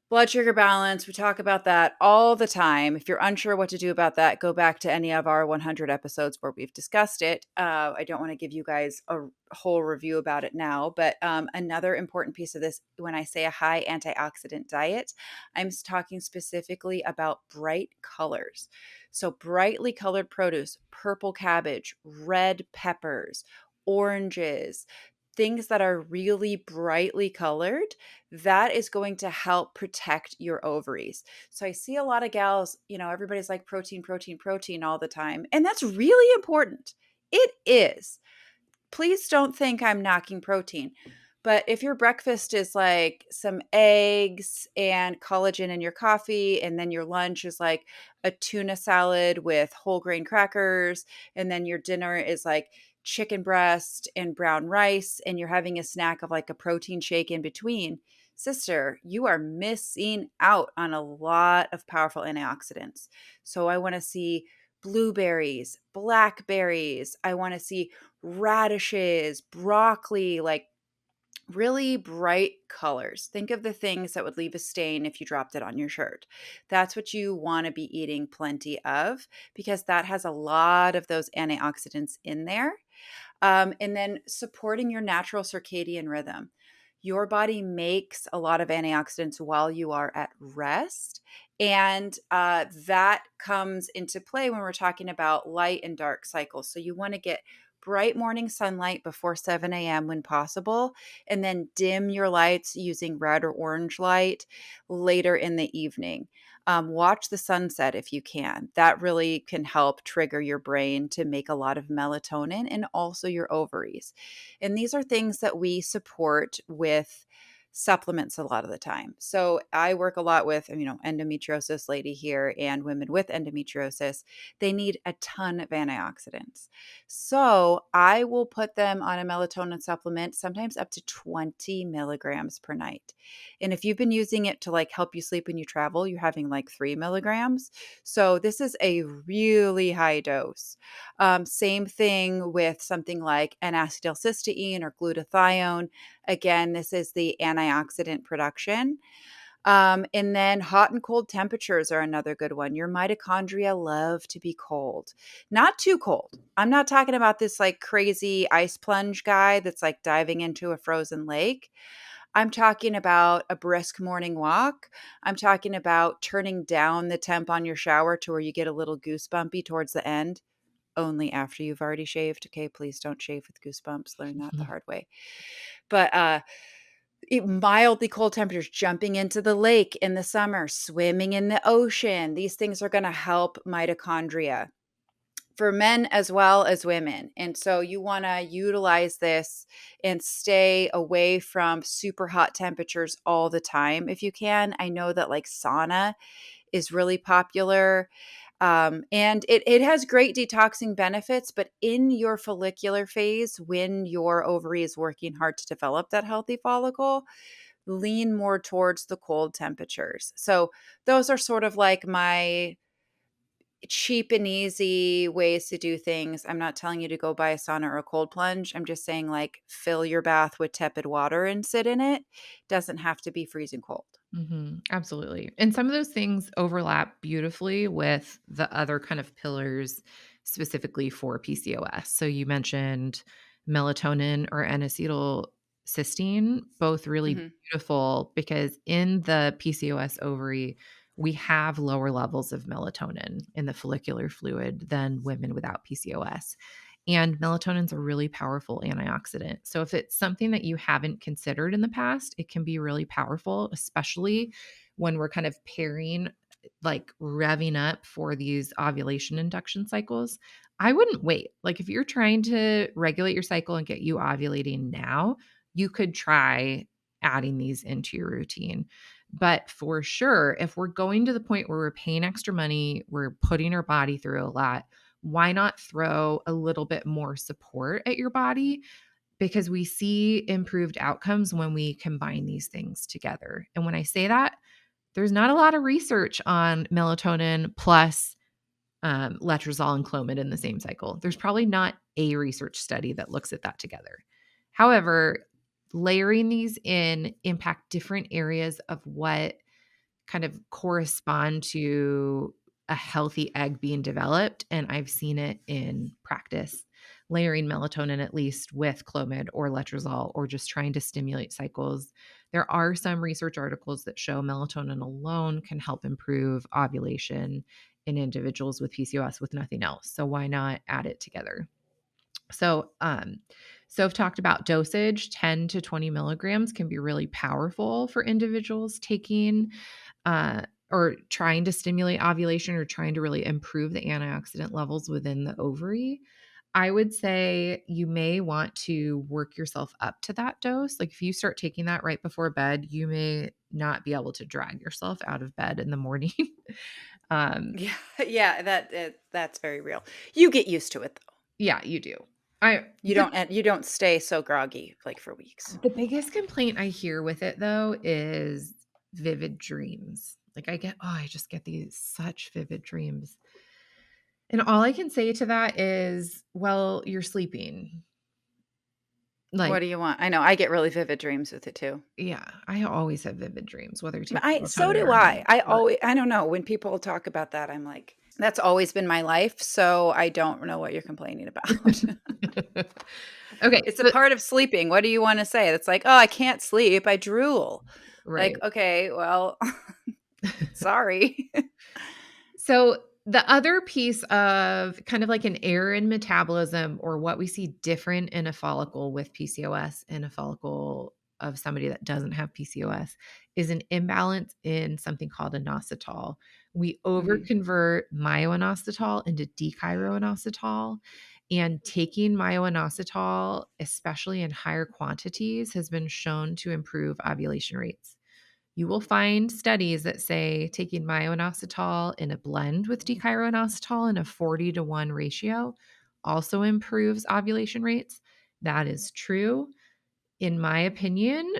blood sugar balance, we talk about that all the time. If you're unsure what to do about that, go back to any of our 100 episodes where we've discussed it. I don't want to give you guys a whole review about it now, but another important piece of this, when I say a high antioxidant diet, I'm talking specifically about bright colors. So, brightly colored produce, purple cabbage, red peppers, oranges, things that are really brightly colored, that is going to help protect your ovaries. So I see a lot of gals, everybody's like protein, protein, protein all the time. And that's really important. It is. Please don't think I'm knocking protein. But if your breakfast is like some eggs and collagen in your coffee, and then your lunch is like a tuna salad with whole grain crackers, and then your dinner is like chicken breast and brown rice, and you're having a snack of like a protein shake in between, sister, you are missing out on a lot of powerful antioxidants. So I want to see blueberries, blackberries. I want to see radishes, broccoli, like really bright colors. Think of the things that would leave a stain if you dropped it on your shirt. That's what you want to be eating plenty of, because that has a lot of those antioxidants in there. And then supporting your natural circadian rhythm. Your body makes a lot of antioxidants while you are at rest. And that comes into play when we're talking about light and dark cycles. So you want to get bright morning sunlight before 7 a.m. when possible, and then dim your lights using red or orange light later in the evening. Watch the sunset if you can. That really can help trigger your brain to make a lot of melatonin and also your ovaries. And these are things that we support with supplements a lot of the time. So I work a lot with, endometriosis lady here and women with endometriosis. They need a ton of antioxidants. So I will put them on a melatonin supplement, sometimes up to 20 milligrams per night. And if you've been using it to like help you sleep when you travel, you're having like 3 milligrams. So this is a really high dose. Same thing with something like N-acetylcysteine or glutathione. Again, this is the antioxidant production. And then hot and cold temperatures are another good one. Your mitochondria love to be cold, not too cold. I'm not talking about this like crazy ice plunge guy that's like diving into a frozen lake. I'm talking about a brisk morning walk. I'm talking about turning down the temp on your shower to where you get a little goosebumpy towards the end, only after you've already shaved. Okay, please don't shave with goosebumps. Learn that the hard way. But mildly cold temperatures, jumping into the lake in the summer, swimming in the ocean. These things are going to help mitochondria for men as well as women. And so you want to utilize this and stay away from super hot temperatures all the time if you can. I know that like sauna is really popular. And it has great detoxing benefits, but in your follicular phase, when your ovary is working hard to develop that healthy follicle, lean more towards the cold temperatures. So those are sort of like my cheap and easy ways to do things. I'm not telling you to go buy a sauna or a cold plunge. I'm just saying like fill your bath with tepid water and sit in it. Doesn't have to be freezing cold. Absolutely. And some of those things overlap beautifully with the other kind of pillars specifically for PCOS. So you mentioned melatonin or N-acetylcysteine, both really Mhm. beautiful because in the PCOS ovary, we have lower levels of melatonin in the follicular fluid than women without PCOS. And melatonin is a really powerful antioxidant. So, if it's something that you haven't considered in the past, it can be really powerful, especially when we're kind of pairing, like revving up for these ovulation induction cycles. I wouldn't wait. Like, if you're trying to regulate your cycle and get you ovulating now, you could try adding these into your routine. But for sure, if we're going to the point where we're paying extra money, we're putting our body through a lot, why not throw a little bit more support at your body? Because we see improved outcomes when we combine these things together. And when I say that, there's not a lot of research on melatonin plus letrozole and Clomid in the same cycle. There's probably not a research study that looks at that together. However, layering these in impact different areas of what kind of correspond to a healthy egg being developed. And I've seen it in practice, layering melatonin at least with Clomid or letrozole, or just trying to stimulate cycles. There are some research articles that show melatonin alone can help improve ovulation in individuals with PCOS with nothing else. So why not add it together? So, I've talked about dosage. 10 to 20 milligrams can be really powerful for individuals taking or trying to stimulate ovulation or trying to really improve the antioxidant levels within the ovary. I would say you may want to work yourself up to that dose. Like if you start taking that right before bed, you may not be able to drag yourself out of bed in the morning. um, Yeah, yeah, that's very real. You get used to it though. yeah, you do. I You don't stay so groggy like for weeks. The biggest complaint I hear with it though is vivid dreams. Like I just get these such vivid dreams. And all I can say to that is, well, you're sleeping. What Like, do you want? I know I get really vivid dreams with it too. yeah, I always have vivid dreams, whether you take I so melatonin do or not. I. But I don't know, when people talk about that, I'm like, that's always been my life, so I don't know what you're complaining about. okay, It's a so part of sleeping. What do you wanna say? It's like, "Oh, I can't sleep. I drool." Like, right. okay, well, sorry. So the other piece of kind of like an error in metabolism or what we see different in a follicle with PCOS and a follicle of somebody that doesn't have PCOS is an imbalance in something called inositol. We Mhm. overconvert myoinositol into dechiroinositol, and taking myoinositol, especially in higher quantities, has been shown to improve ovulation rates. You will find studies that say taking myoinositol in a blend with dechiroinositol in a 40-to-1 ratio also improves ovulation rates. That is true. In my opinion,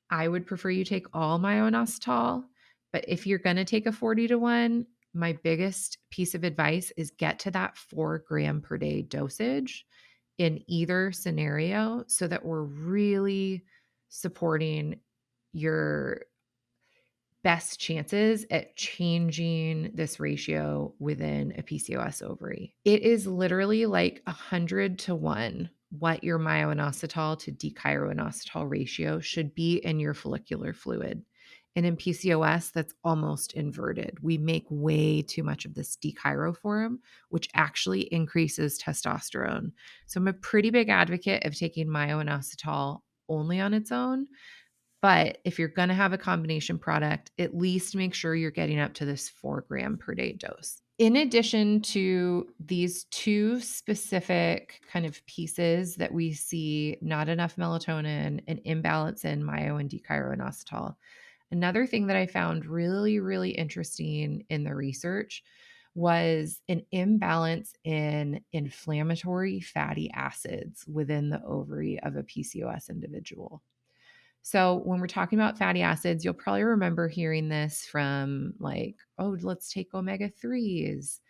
I would prefer you take all myoinositol, but if you're going to take a 40-to-1, my biggest piece of advice is get to that 4 gram per day dosage in either scenario so that we're really supporting your best chances at changing this ratio within a PCOS ovary. It is literally like 100-to-1 what your myoinositol to dechiroinositol ratio should be in your follicular fluid. And in PCOS, that's almost inverted. We make way too much of this dechiroform, which actually increases testosterone. So I'm a pretty big advocate of taking myoinositol only on its own, but if you're going to have a combination product, at least make sure you're getting up to this 4 gram per day dose. In addition to these two specific kind of pieces that we see not enough melatonin, an imbalance in myo and dechiroinositol, another thing that I found really, really interesting in the research was an imbalance in inflammatory fatty acids within the ovary of a PCOS individual. So, when we're talking about fatty acids, you'll probably remember hearing this from like, oh, let's take omega 3s.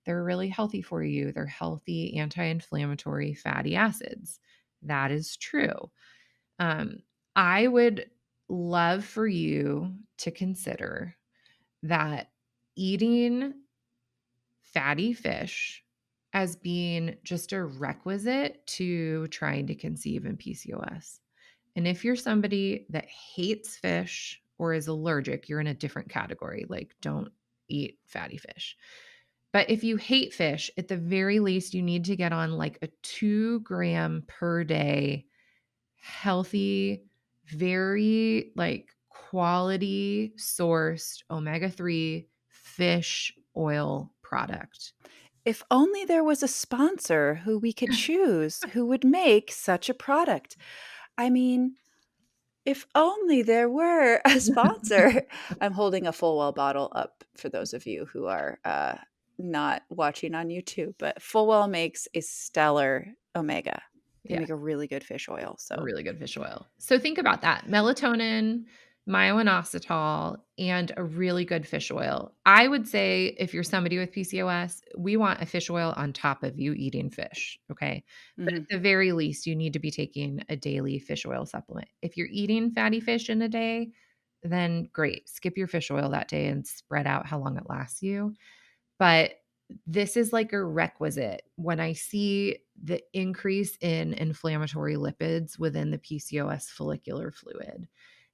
They're really healthy for you. They're healthy anti inflammatory fatty acids. That is true. Um, I would love for you to consider that eating fatty fish as being just a requisite to trying to conceive in PCOS. And if you're somebody that hates fish or is allergic, you're in a different category. Like, don't eat fatty fish. But if you hate fish, at the very least, you need to get on like a 2 gram per day healthy, very like quality sourced omega 3 fish oil product. If only there was a sponsor who we could choose who would make such a product. I mean, if only there were a sponsor. I'm holding a Full Well bottle up for those of you who are not watching on YouTube, but Full Well makes a stellar omega. They Yeah. make a really good fish oil. A So, really good fish oil. So think about that. Melatonin, myoinositol, and a really good fish oil. I would say if you're somebody with PCOS, we want a fish oil on top of you eating fish, okay? But at mhm. the very least, you need to be taking a daily fish oil supplement. If you're eating fatty fish in a day, then great. Skip your fish oil that day and spread out how long it lasts you. But this is like a requisite. When I see the increase in inflammatory lipids within the PCOS follicular fluid,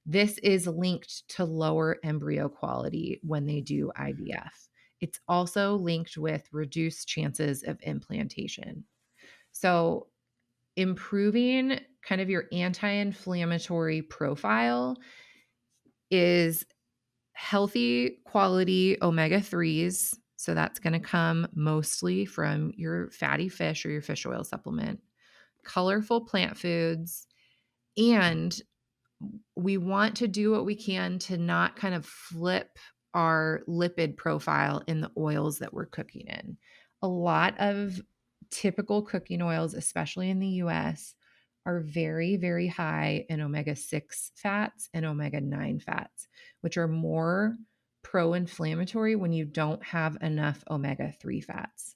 this is linked to lower embryo quality when they do IVF. It's also linked with reduced chances of implantation. So, improving kind of your anti inflammatory profile is healthy quality omega 3s, So that's going to come mostly from your fatty fish or your fish oil supplement, colorful plant foods, and we want to do what we can to not kind of flip our lipid profile in the oils that we're cooking in. A lot of typical cooking oils, especially in the US, are very, very high in omega 6 fats and omega 9 fats, which are more pro inflammatory when you don't have enough omega 3 fats.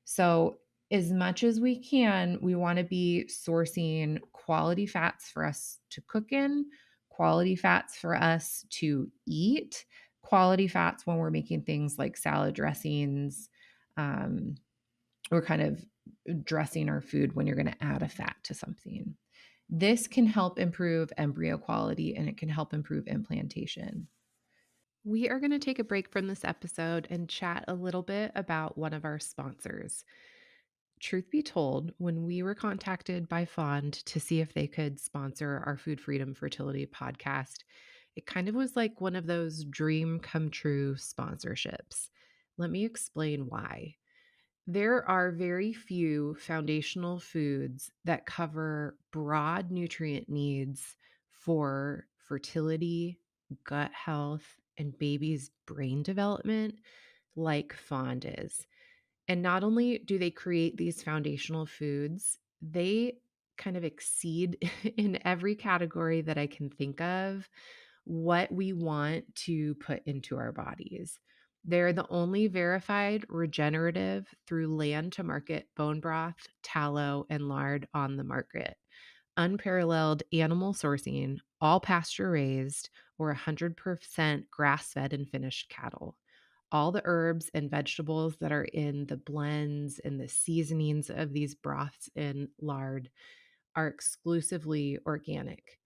So, as much as we can, we want to be sourcing quality fats for us to cook in, quality fats for us to eat, quality fats when we're making things like salad dressings, um, or kind of dressing our food when you're going to add a fat to something. This can help improve embryo quality and it can help improve implantation. We are going to take a break from this episode and chat a little bit about one of our sponsors. Truth be told, when we were contacted by Fond to see if they could sponsor our Food Freedom Fertility podcast, it kind of was like one of those dream come true sponsorships. Let me explain why. There are very few foundational foods that cover broad nutrient needs for fertility, gut health, and baby's brain development like Fond is. And not only do they create these foundational foods, they kind of exceed in every category that I can think of what we want to put into our bodies. They're the only verified regenerative through land to market bone broth, tallow, and lard on the market. Unparalleled animal sourcing, all pasture raised, or 100% grass fed and finished cattle. All the herbs and vegetables that are in the blends and the seasonings of these broths and lard are exclusively organic.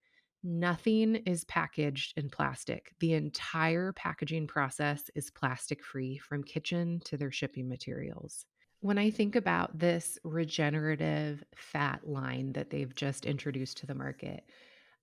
Nothing is packaged in plastic. The entire packaging process is plastic free from kitchen to their shipping materials. When I think about this regenerative fat line that they've just introduced to the market,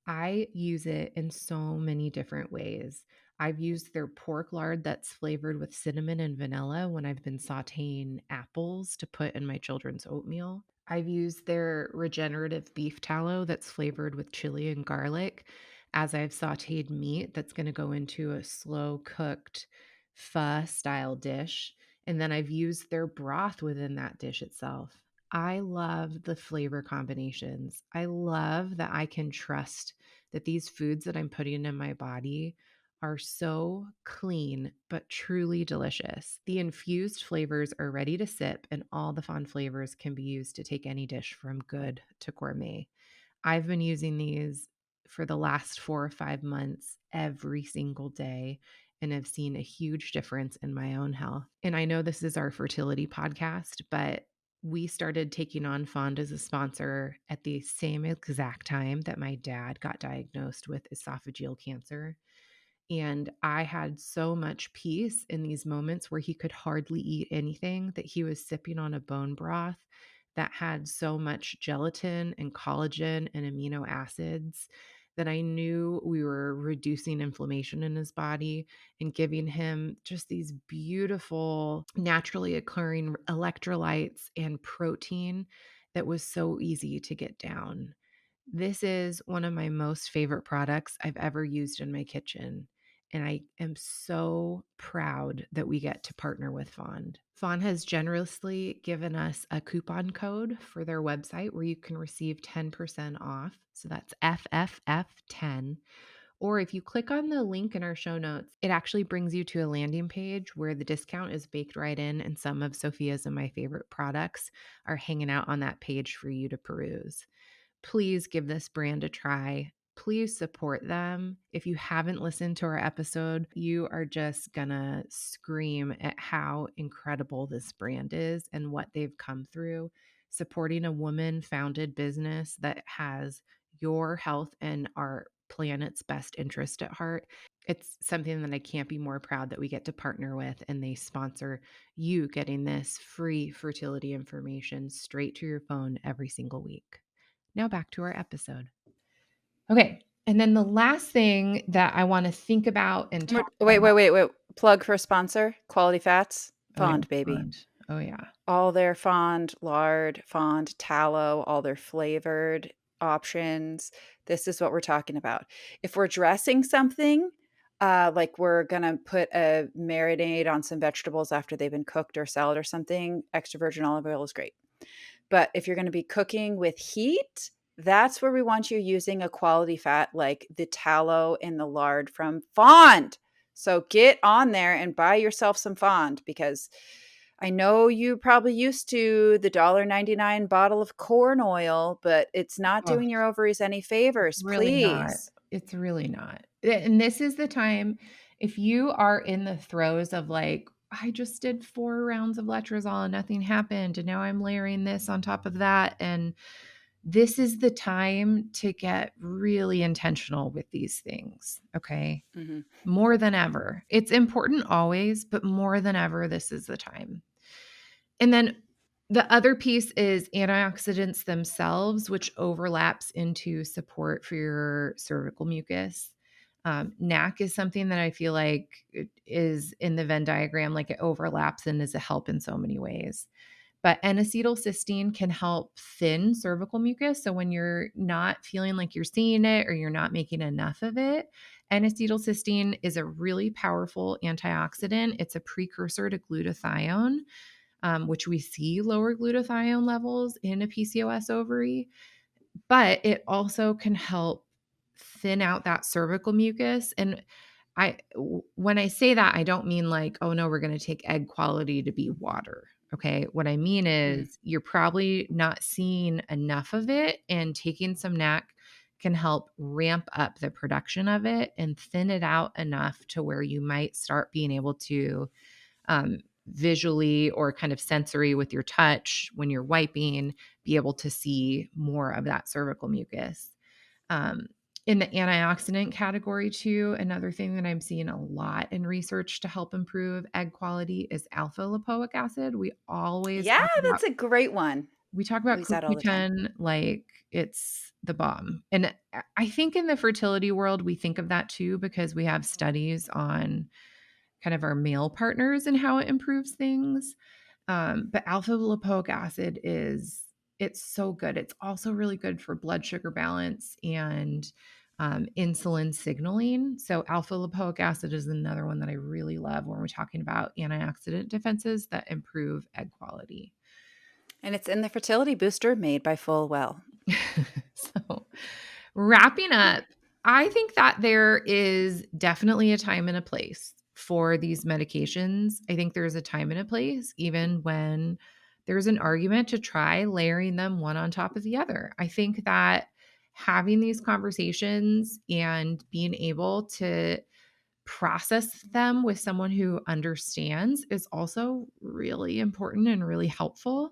I use it in so many different ways. I've used their pork lard that's flavored with cinnamon and vanilla when I've been sauteing apples to put in my children's oatmeal. I've used their regenerative beef tallow that's flavored with chili and garlic as I've sauteed meat that's going to go into a slow cooked pho style dish. And then I've used their broth within that dish itself. I love the flavor combinations. I love that I can trust that these foods that I'm putting in my body are so clean but truly delicious. The infused flavors are ready to sip, and all the fun flavors can be used to take any dish from good to gourmet. I've been using these for the last 4 or 5 months every single day and have seen a huge difference in my own health. And I know this is our fertility podcast, but we started taking on Fond as a sponsor at the same exact time that my dad got diagnosed with esophageal cancer. And I had so much peace in these moments where he could hardly eat anything that he was sipping on a bone broth that had so much gelatin and collagen and amino acids that I knew we were reducing inflammation in his body and giving him just these beautiful, naturally occurring electrolytes and protein that was so easy to get down. This is one of my most favorite products I've ever used in my kitchen. And I am so proud that we get to partner with Fond. Fond has generously given us a coupon code for their website where you can receive 10% off. So that's FFF10. Or if you click on the link in our show notes, it actually brings you to a landing page where the discount is baked right in, and some of Sophia's and my favorite products are hanging out on that page for you to peruse. Please give this brand a try. Please support them. If you haven't listened to our episode, you are just gonna scream at how incredible this brand is and what they've come through, supporting a woman founded business that has your health and our planet's best interest at heart. It's something that I can't be more proud that we get to partner with, and they sponsor you getting this free fertility information straight to your phone every single week. Now back to our episode. Okay. And then the last thing that I want to think about and talk Wait, about. wait, wait, wait. Plug for sponsor, Quality Fats. Oh, yeah, Fond, baby. fond. Oh, yeah. All their fond lard, fond tallow, all their flavored options. This is what we're talking about. If we're dressing something, like we're gonna put a marinade on some vegetables after they've been cooked or salad or something, extra virgin olive oil is great. But if you're gonna be cooking with heat, that's where we want you using a quality fat like the tallow and the lard from Fond. So get on there and buy yourself some Fond because I know you probably used to the $1.99 bottle of corn oil, but it's not Oh, doing your ovaries any favors. really not. Please. It's really not. And this is the time if you are in the throes of like, I just did 4 rounds of Letrozole and nothing happened, and now I'm layering this on top of that, and this is the time to get really intentional with these things, okay? Mhm. More than ever. It's important always, but more than ever, this is the time. And then the other piece is antioxidants themselves, which overlaps into support for your cervical mucus. NAC is something that I feel like it is in the Venn diagram, like it overlaps and is a help in so many ways. But N-acetylcysteine can help thin cervical mucus. So when you're not feeling like you're seeing it or you're not making enough of it, N-acetylcysteine is a really powerful antioxidant. It's a precursor to glutathione, which we see lower glutathione levels in a PCOS ovary, but it also can help thin out that cervical mucus. And when I say that, I don't mean like, oh no, we're going to take egg quality to be water. Okay. What I mean Mhm. is you're probably not seeing enough of it, and taking some NAC can help ramp up the production of it and thin it out enough to where you might start being able to visually or kind of sensory with your touch when you're wiping, be able to see more of that cervical mucus. Um, in the antioxidant category, too, another thing that I'm seeing a lot in research to help improve egg quality is alpha lipoic acid. Yeah, that's a great one. We talk I about use that all the time. CoQ10 like it's the bomb. And I think in the fertility world, we think of that too because we have studies on kind of our male partners and how it improves things. But alpha lipoic acid it's so good. It's also really good for blood sugar balance and insulin signaling. So alpha lipoic acid is another one that I really love when we're talking about antioxidant defenses that improve egg quality. And it's in the fertility booster made by Fullwell. So, wrapping up, I think that there is definitely a time and a place for these medications. I think there's a time and a place, even when there's an argument to try layering them one on top of the other. I think that having these conversations and being able to process them with someone who understands is also really important and really helpful.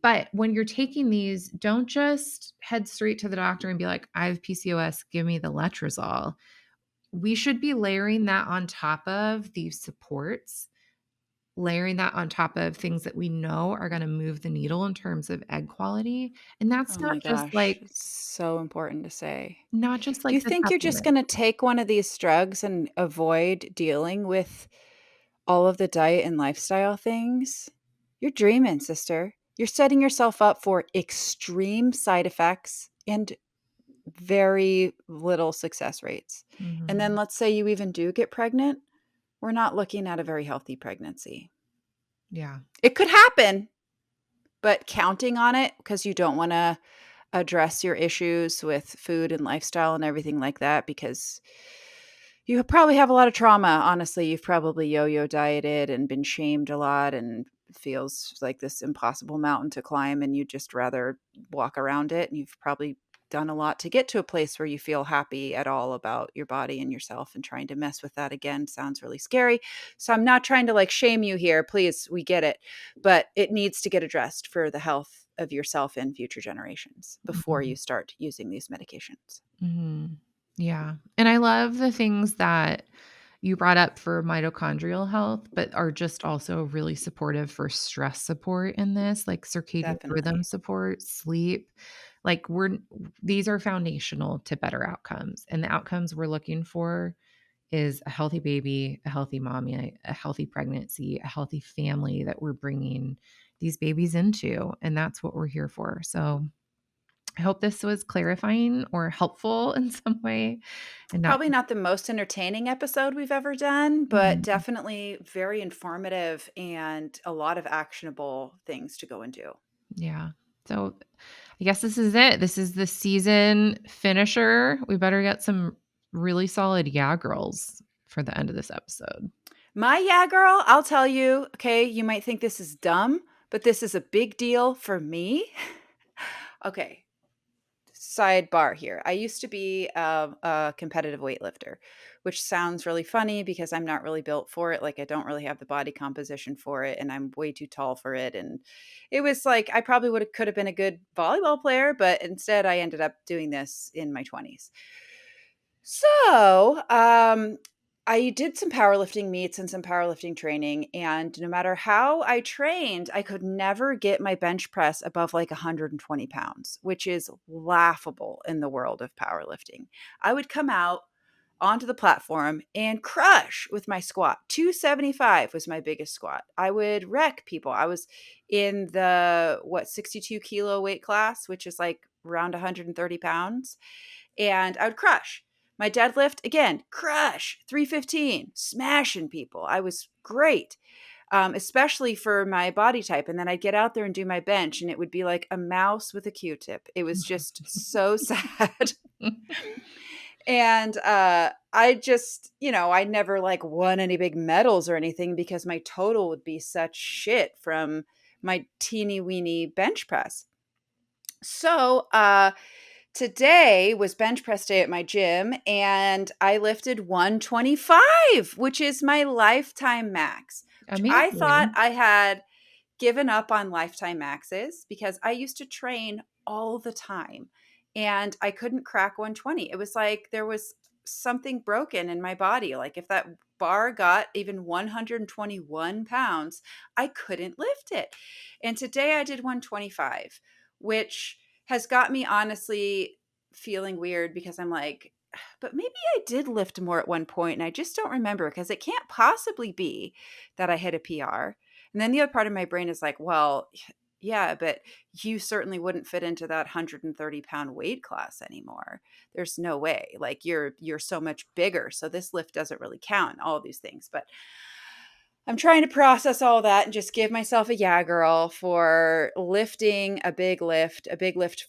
But when you're taking these, don't just head straight to the doctor and be like, I have PCOS, give me the letrozole. We should be layering that on top of these supports, layering that on top of things that we know are going to move the needle in terms of egg quality. And that's Oh my gosh, it's so important to say. not just like You the think you're just supplement. gonna take one of these drugs and avoid dealing with all of the diet and lifestyle things? You're dreaming, sister. You're setting yourself up for extreme side effects and very little success rates. And then Mhm. let's say you even do get pregnant, we're not looking at a very healthy pregnancy. Yeah. It could happen, but counting on it because you don't wanna address your issues with food and lifestyle and everything like that because you probably have a lot of trauma. Honestly, you've probably yo-yo dieted and been shamed a lot and feels like this impossible mountain to climb and you'd just rather walk around it. And you've probably done a lot to get to a place where you feel happy at all about your body and yourself, and trying to mess with that again sounds really scary. So I'm not trying to like shame you here. Please, we get it. But it needs to get addressed for the health of yourself and future generations before you Mhm. start using these medications. Mhm. Yeah. And I love the things that you brought up for mitochondrial health, but are just also really supportive for stress support in this, like circadian rhythm Definitely. support, sleep. These are foundational to better outcomes. And the outcomes we're looking for is a healthy baby, a healthy mommy, a healthy pregnancy, a healthy family that we're bringing these babies into. And that's what we're here for. So I hope this was clarifying or helpful in some way and not. Probably not the most entertaining episode we've ever done, but Mhm. definitely very informative and a lot of actionable things to go and do. Yeah. So I guess this is it. This is the season finisher. We better get some really solid yeah girls for the end of this episode. My yeah girl, I'll tell you, okay, you might think this is dumb, but this is a big deal for me. Okay, sidebar here. I used to be a competitive weightlifter, which sounds really funny because I'm not really built for it. Like, I don't really have the body composition for it, and I'm way too tall for it. And it was like I probably could have been a good volleyball player, but instead I ended up doing this in my 20s. So, I did some powerlifting meets and some powerlifting training, and no matter how I trained, I could never get my bench press above like 120 pounds, which is laughable in the world of powerlifting. I would come out onto the platform and crush with my squat. 275 was my biggest squat. I would wreck people. I was in the 62 kilo weight class, which is like around 130 pounds, and I would crush. My deadlift, again, crush, 315, smashing people. I was great, especially for my body type. And then I'd get out there and do my bench, and it would be like a mouse with a Q-tip. It was just so sad. And I just, I never like won any big medals or anything because my total would be such shit from my teeny weeny bench press. So, today was bench press day at my gym, and I lifted 125, which is my lifetime max, which I thought Amazing. I had given up on lifetime maxes because I used to train all the time and I couldn't crack 120. It was like there was something broken in my body. Like if that bar got even 121 pounds, I couldn't lift it. And today I did 125, which has got me honestly feeling weird because I'm like, but maybe I did lift more at one point and I just don't remember because it can't possibly be that I hit a PR. And then the other part of my brain is like, well, yeah, but you certainly wouldn't fit into that 130-pound weight class anymore. There's no way. Like you're so much bigger. So this lift doesn't really count, all these things. But I'm trying to process all that and just give myself a yeah girl for lifting a big lift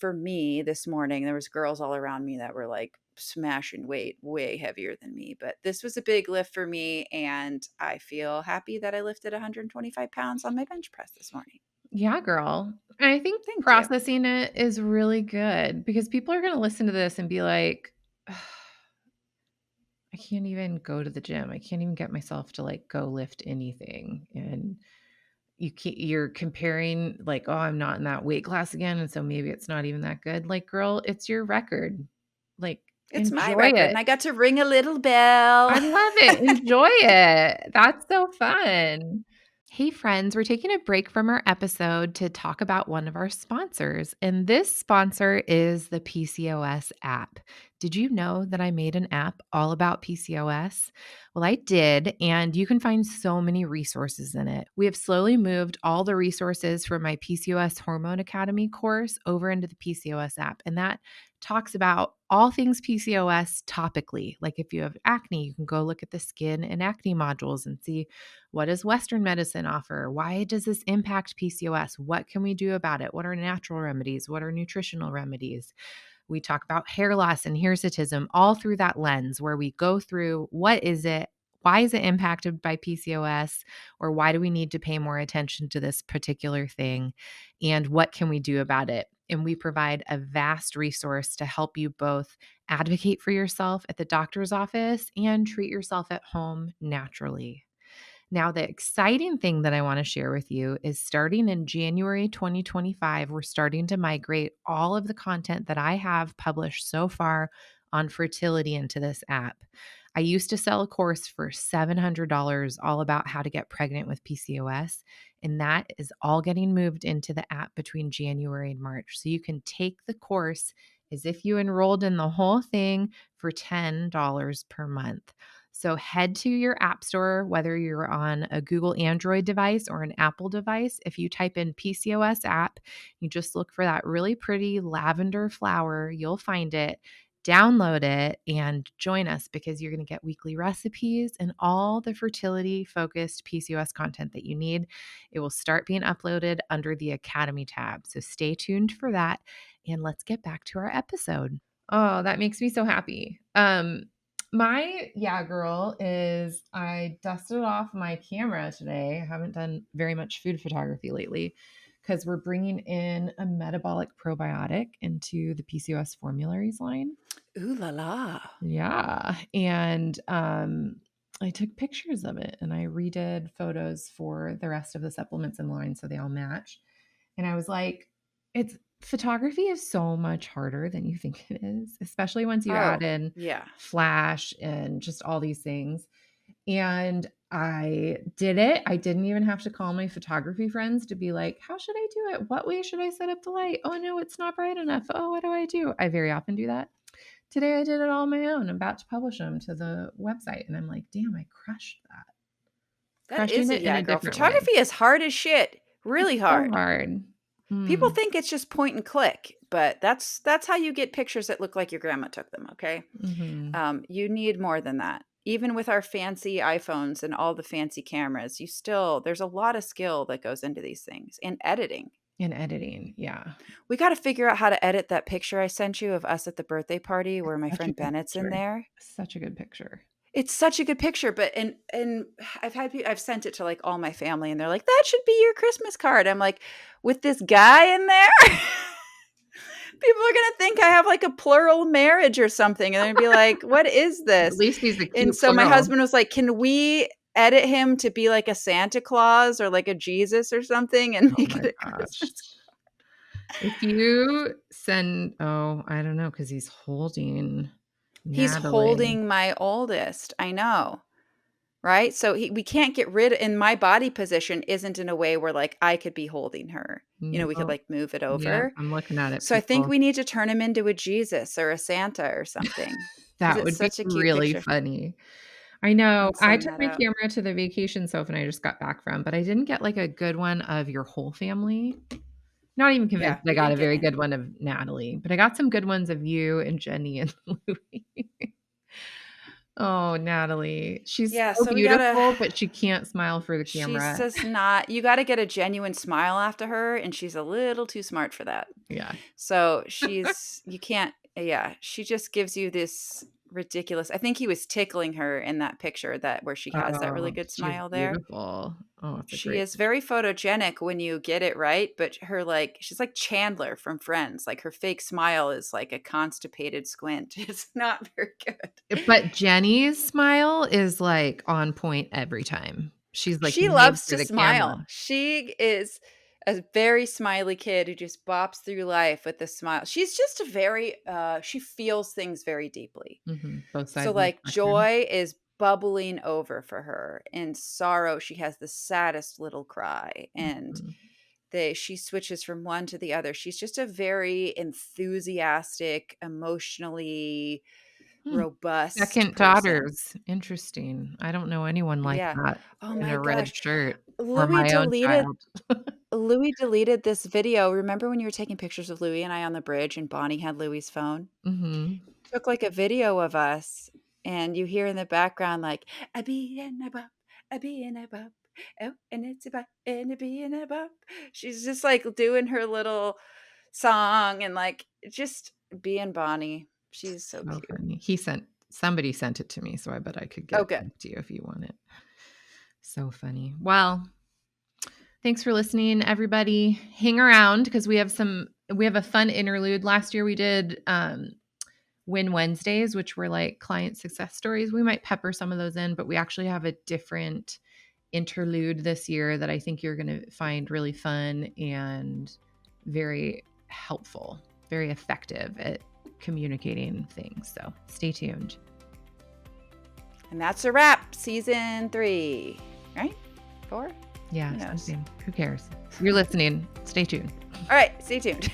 for me this morning. There was girls all around me that were like smashing weight way heavier than me, but this was a big lift for me, and I feel happy that I lifted 125 pounds on my bench press this morning. Yeah, girl. And I think Thank you. processing it is really good because people are going to listen to this and be like, "Ugh, I can't even go to the gym. I can't even get myself to like go lift anything." And you're comparing like, "Oh, I'm not in that weight class again, and so maybe it's not even that good." Like, girl, it's your record. Like, It's my enjoy record, it. and I got to ring a little bell. I love it. Enjoy it. That's so fun. Hey, friends, we're taking a break from our episode to talk about one of our sponsors. And this sponsor is the PCOS app. Did you know that I made an app all about PCOS? Well, I did, and you can find so many resources in it. We have slowly moved all the resources from my PCOS Hormone Academy course over into the PCOS app, and that talks about all things PCOS topically. Like if you have acne, you can go look at the skin and acne modules and see what does Western medicine offer? Why does this impact PCOS? What can we do about it? What are natural remedies? What are nutritional remedies? We talk about hair loss and hirsutism all through that lens where we go through what is it? Why is it impacted by PCOS? Or why do we need to pay more attention to this particular thing? And what can we do about it? And we provide a vast resource to help you both advocate for yourself at the doctor's office and treat yourself at home naturally. Now, the exciting thing that I want to share with you is starting in January 2025, we're starting to migrate all of the content that I have published so far on fertility into this app. I used to sell a course for $700 all about how to get pregnant with PCOS, and that is all getting moved into the app between January and March. So you can take the course as if you enrolled in the whole thing for $10 per month. So head to your app store, whether you're on a Google Android device or an Apple device. If you type in PCOS app, you just look for that really pretty lavender flower, you'll find it. Download it and join us because you're going to get weekly recipes and all the fertility focused PCOS content that you need. It will start being uploaded under the Academy tab. So stay tuned for that. And let's get back to our episode. Oh, that makes me so happy. My girl is I dusted off my camera today. I haven't done very much food photography lately because we're bringing in a metabolic probiotic into the PCOS formularies line. Ooh la la. Yeah. And I took pictures of it and I redid photos for the rest of the supplements in line so they all match. And I was like, photography is so much harder than you think it is, especially once you add in flash and just all these things. And I did it. I didn't even have to call my photography friends to be like, how should I do it? What way should I set up the light? Oh no, it's not bright enough. Oh, what do I do? I very often do that. Today I did it all on my own. I'm about to publish them to the website. And I'm like, damn, I crushed that. That is it, girl. Photography is hard as shit. Really hard. So hard. People think it's just point and click, but that's how you get pictures that look like your grandma took them, okay? Mm-hmm. You need more than that. Even with our fancy iPhones and all the fancy cameras, there's a lot of skill that goes into these things. And editing. Yeah. We got to figure out how to edit that picture I sent you of us at the birthday party where my friend Bennett's in there. Such a good picture. It's such a good picture, but and I've sent it to like all my family and they're like, that should be your Christmas card. I'm like, with this guy in there, people are gonna think I have like a plural marriage or something, and they're gonna be like, what is this? At least he's a cute And so my husband was like, can we edit him to be like a Santa Claus or like a Jesus or something and make it a Christmas? If you send, I don't know, because he's holding He's Natalie. holding my oldest. I know. Right? So we can't get rid of, in my body position isn't in a way where like I could be holding her. You know, we could like move it over. Yeah, I'm looking at it. So I think we need to turn him into a Jesus or a Santa or something. That would be really funny. I know. I took my camera to the vacation Sophia and I just got back from, but I didn't get like a good one of your whole family. Not even convinced I got a very good one of Natalie, but I got some good ones of you and Jenny and Louie. Oh, Natalie. She's so beautiful, but she can't smile for the camera. She does not. You got to get a genuine smile after her, and she's a little too smart for that. Yeah. So you can't, she just gives you this ridiculous. I think he was tickling her in that picture where she has that really good smile there. Beautiful. Oh, she is very photogenic when you get it right, but she's like Chandler from Friends. Like her fake smile is like a constipated squint. It's not very good. But Jenny's smile is like on point every time. She's like, she loves to smile. Camera. She is a very smiley kid who just bops through life with a smile. She's just she feels things very deeply. Mm-hmm. Both sides. So like joy is bubbling over for her, and sorrow, she has the saddest little cry, and she switches from one to the other. She's just a very enthusiastic, emotionally robust second daughters. Interesting. I don't know anyone like that. Oh in my a red gosh. shirt. Louie deleted this video. Remember when you were taking pictures of Louie and I on the bridge and Bonnie had Louie's phone? Mm-hmm. Took like a video of us, and you hear in the background like a bee and a bop, a bee and a bop. Oh, and it's a bop and a bee and a bop. She's just like doing her little song and like just being Bonnie. She's so cute. Funny. Somebody sent it to me, so I bet I could get it to you if you want it. So funny. Well, thanks for listening, everybody. Hang around because we have a fun interlude. Last year we did Win Wednesdays, which were like client success stories. We might pepper some of those in, but we actually have a different interlude this year that I think you're going to find really fun and very helpful, very effective at communicating things. So stay tuned. And that's a wrap. Season 3, right? 4? Yeah. Who cares? You're listening. Stay tuned. All right. Stay tuned.